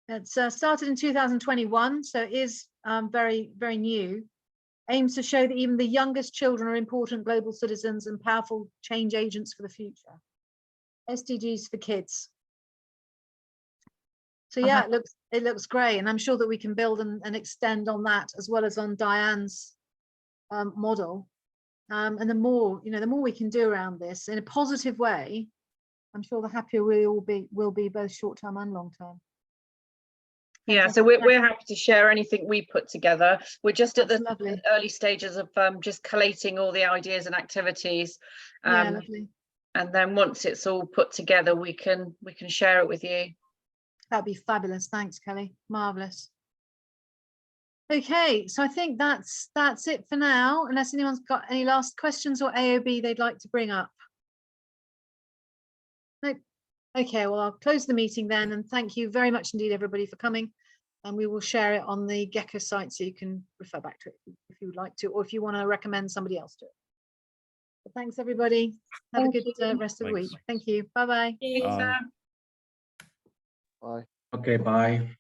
It's started in 2021, so it is very, very new. Aims to show that even the youngest children are important global citizens and powerful change agents for the future. SDGs for Kids. So yeah, it looks great, and I'm sure that we can build and extend on that as well as on Diane's model. And the more we can do around this in a positive way, I'm sure the happier we all will be both short term and long term. Yeah, so we're happy to share anything we put together. We're just at the early stages of just collating all the ideas and activities. Yeah, lovely. And then once it's all put together, we can share it with you. That'd be fabulous. Thanks, Kelly. Marvelous. Okay, so I think that's it for now, unless anyone's got any last questions or AOB they'd like to bring up. No. Okay, well, I'll close the meeting then, and thank you very much indeed, everybody, for coming. And we will share it on the Gecko site so you can refer back to it if you would like to, or if you want to recommend somebody else to it. But thanks, everybody. Have a good rest of the week. Thank you. Bye-bye. Bye. Okay, bye.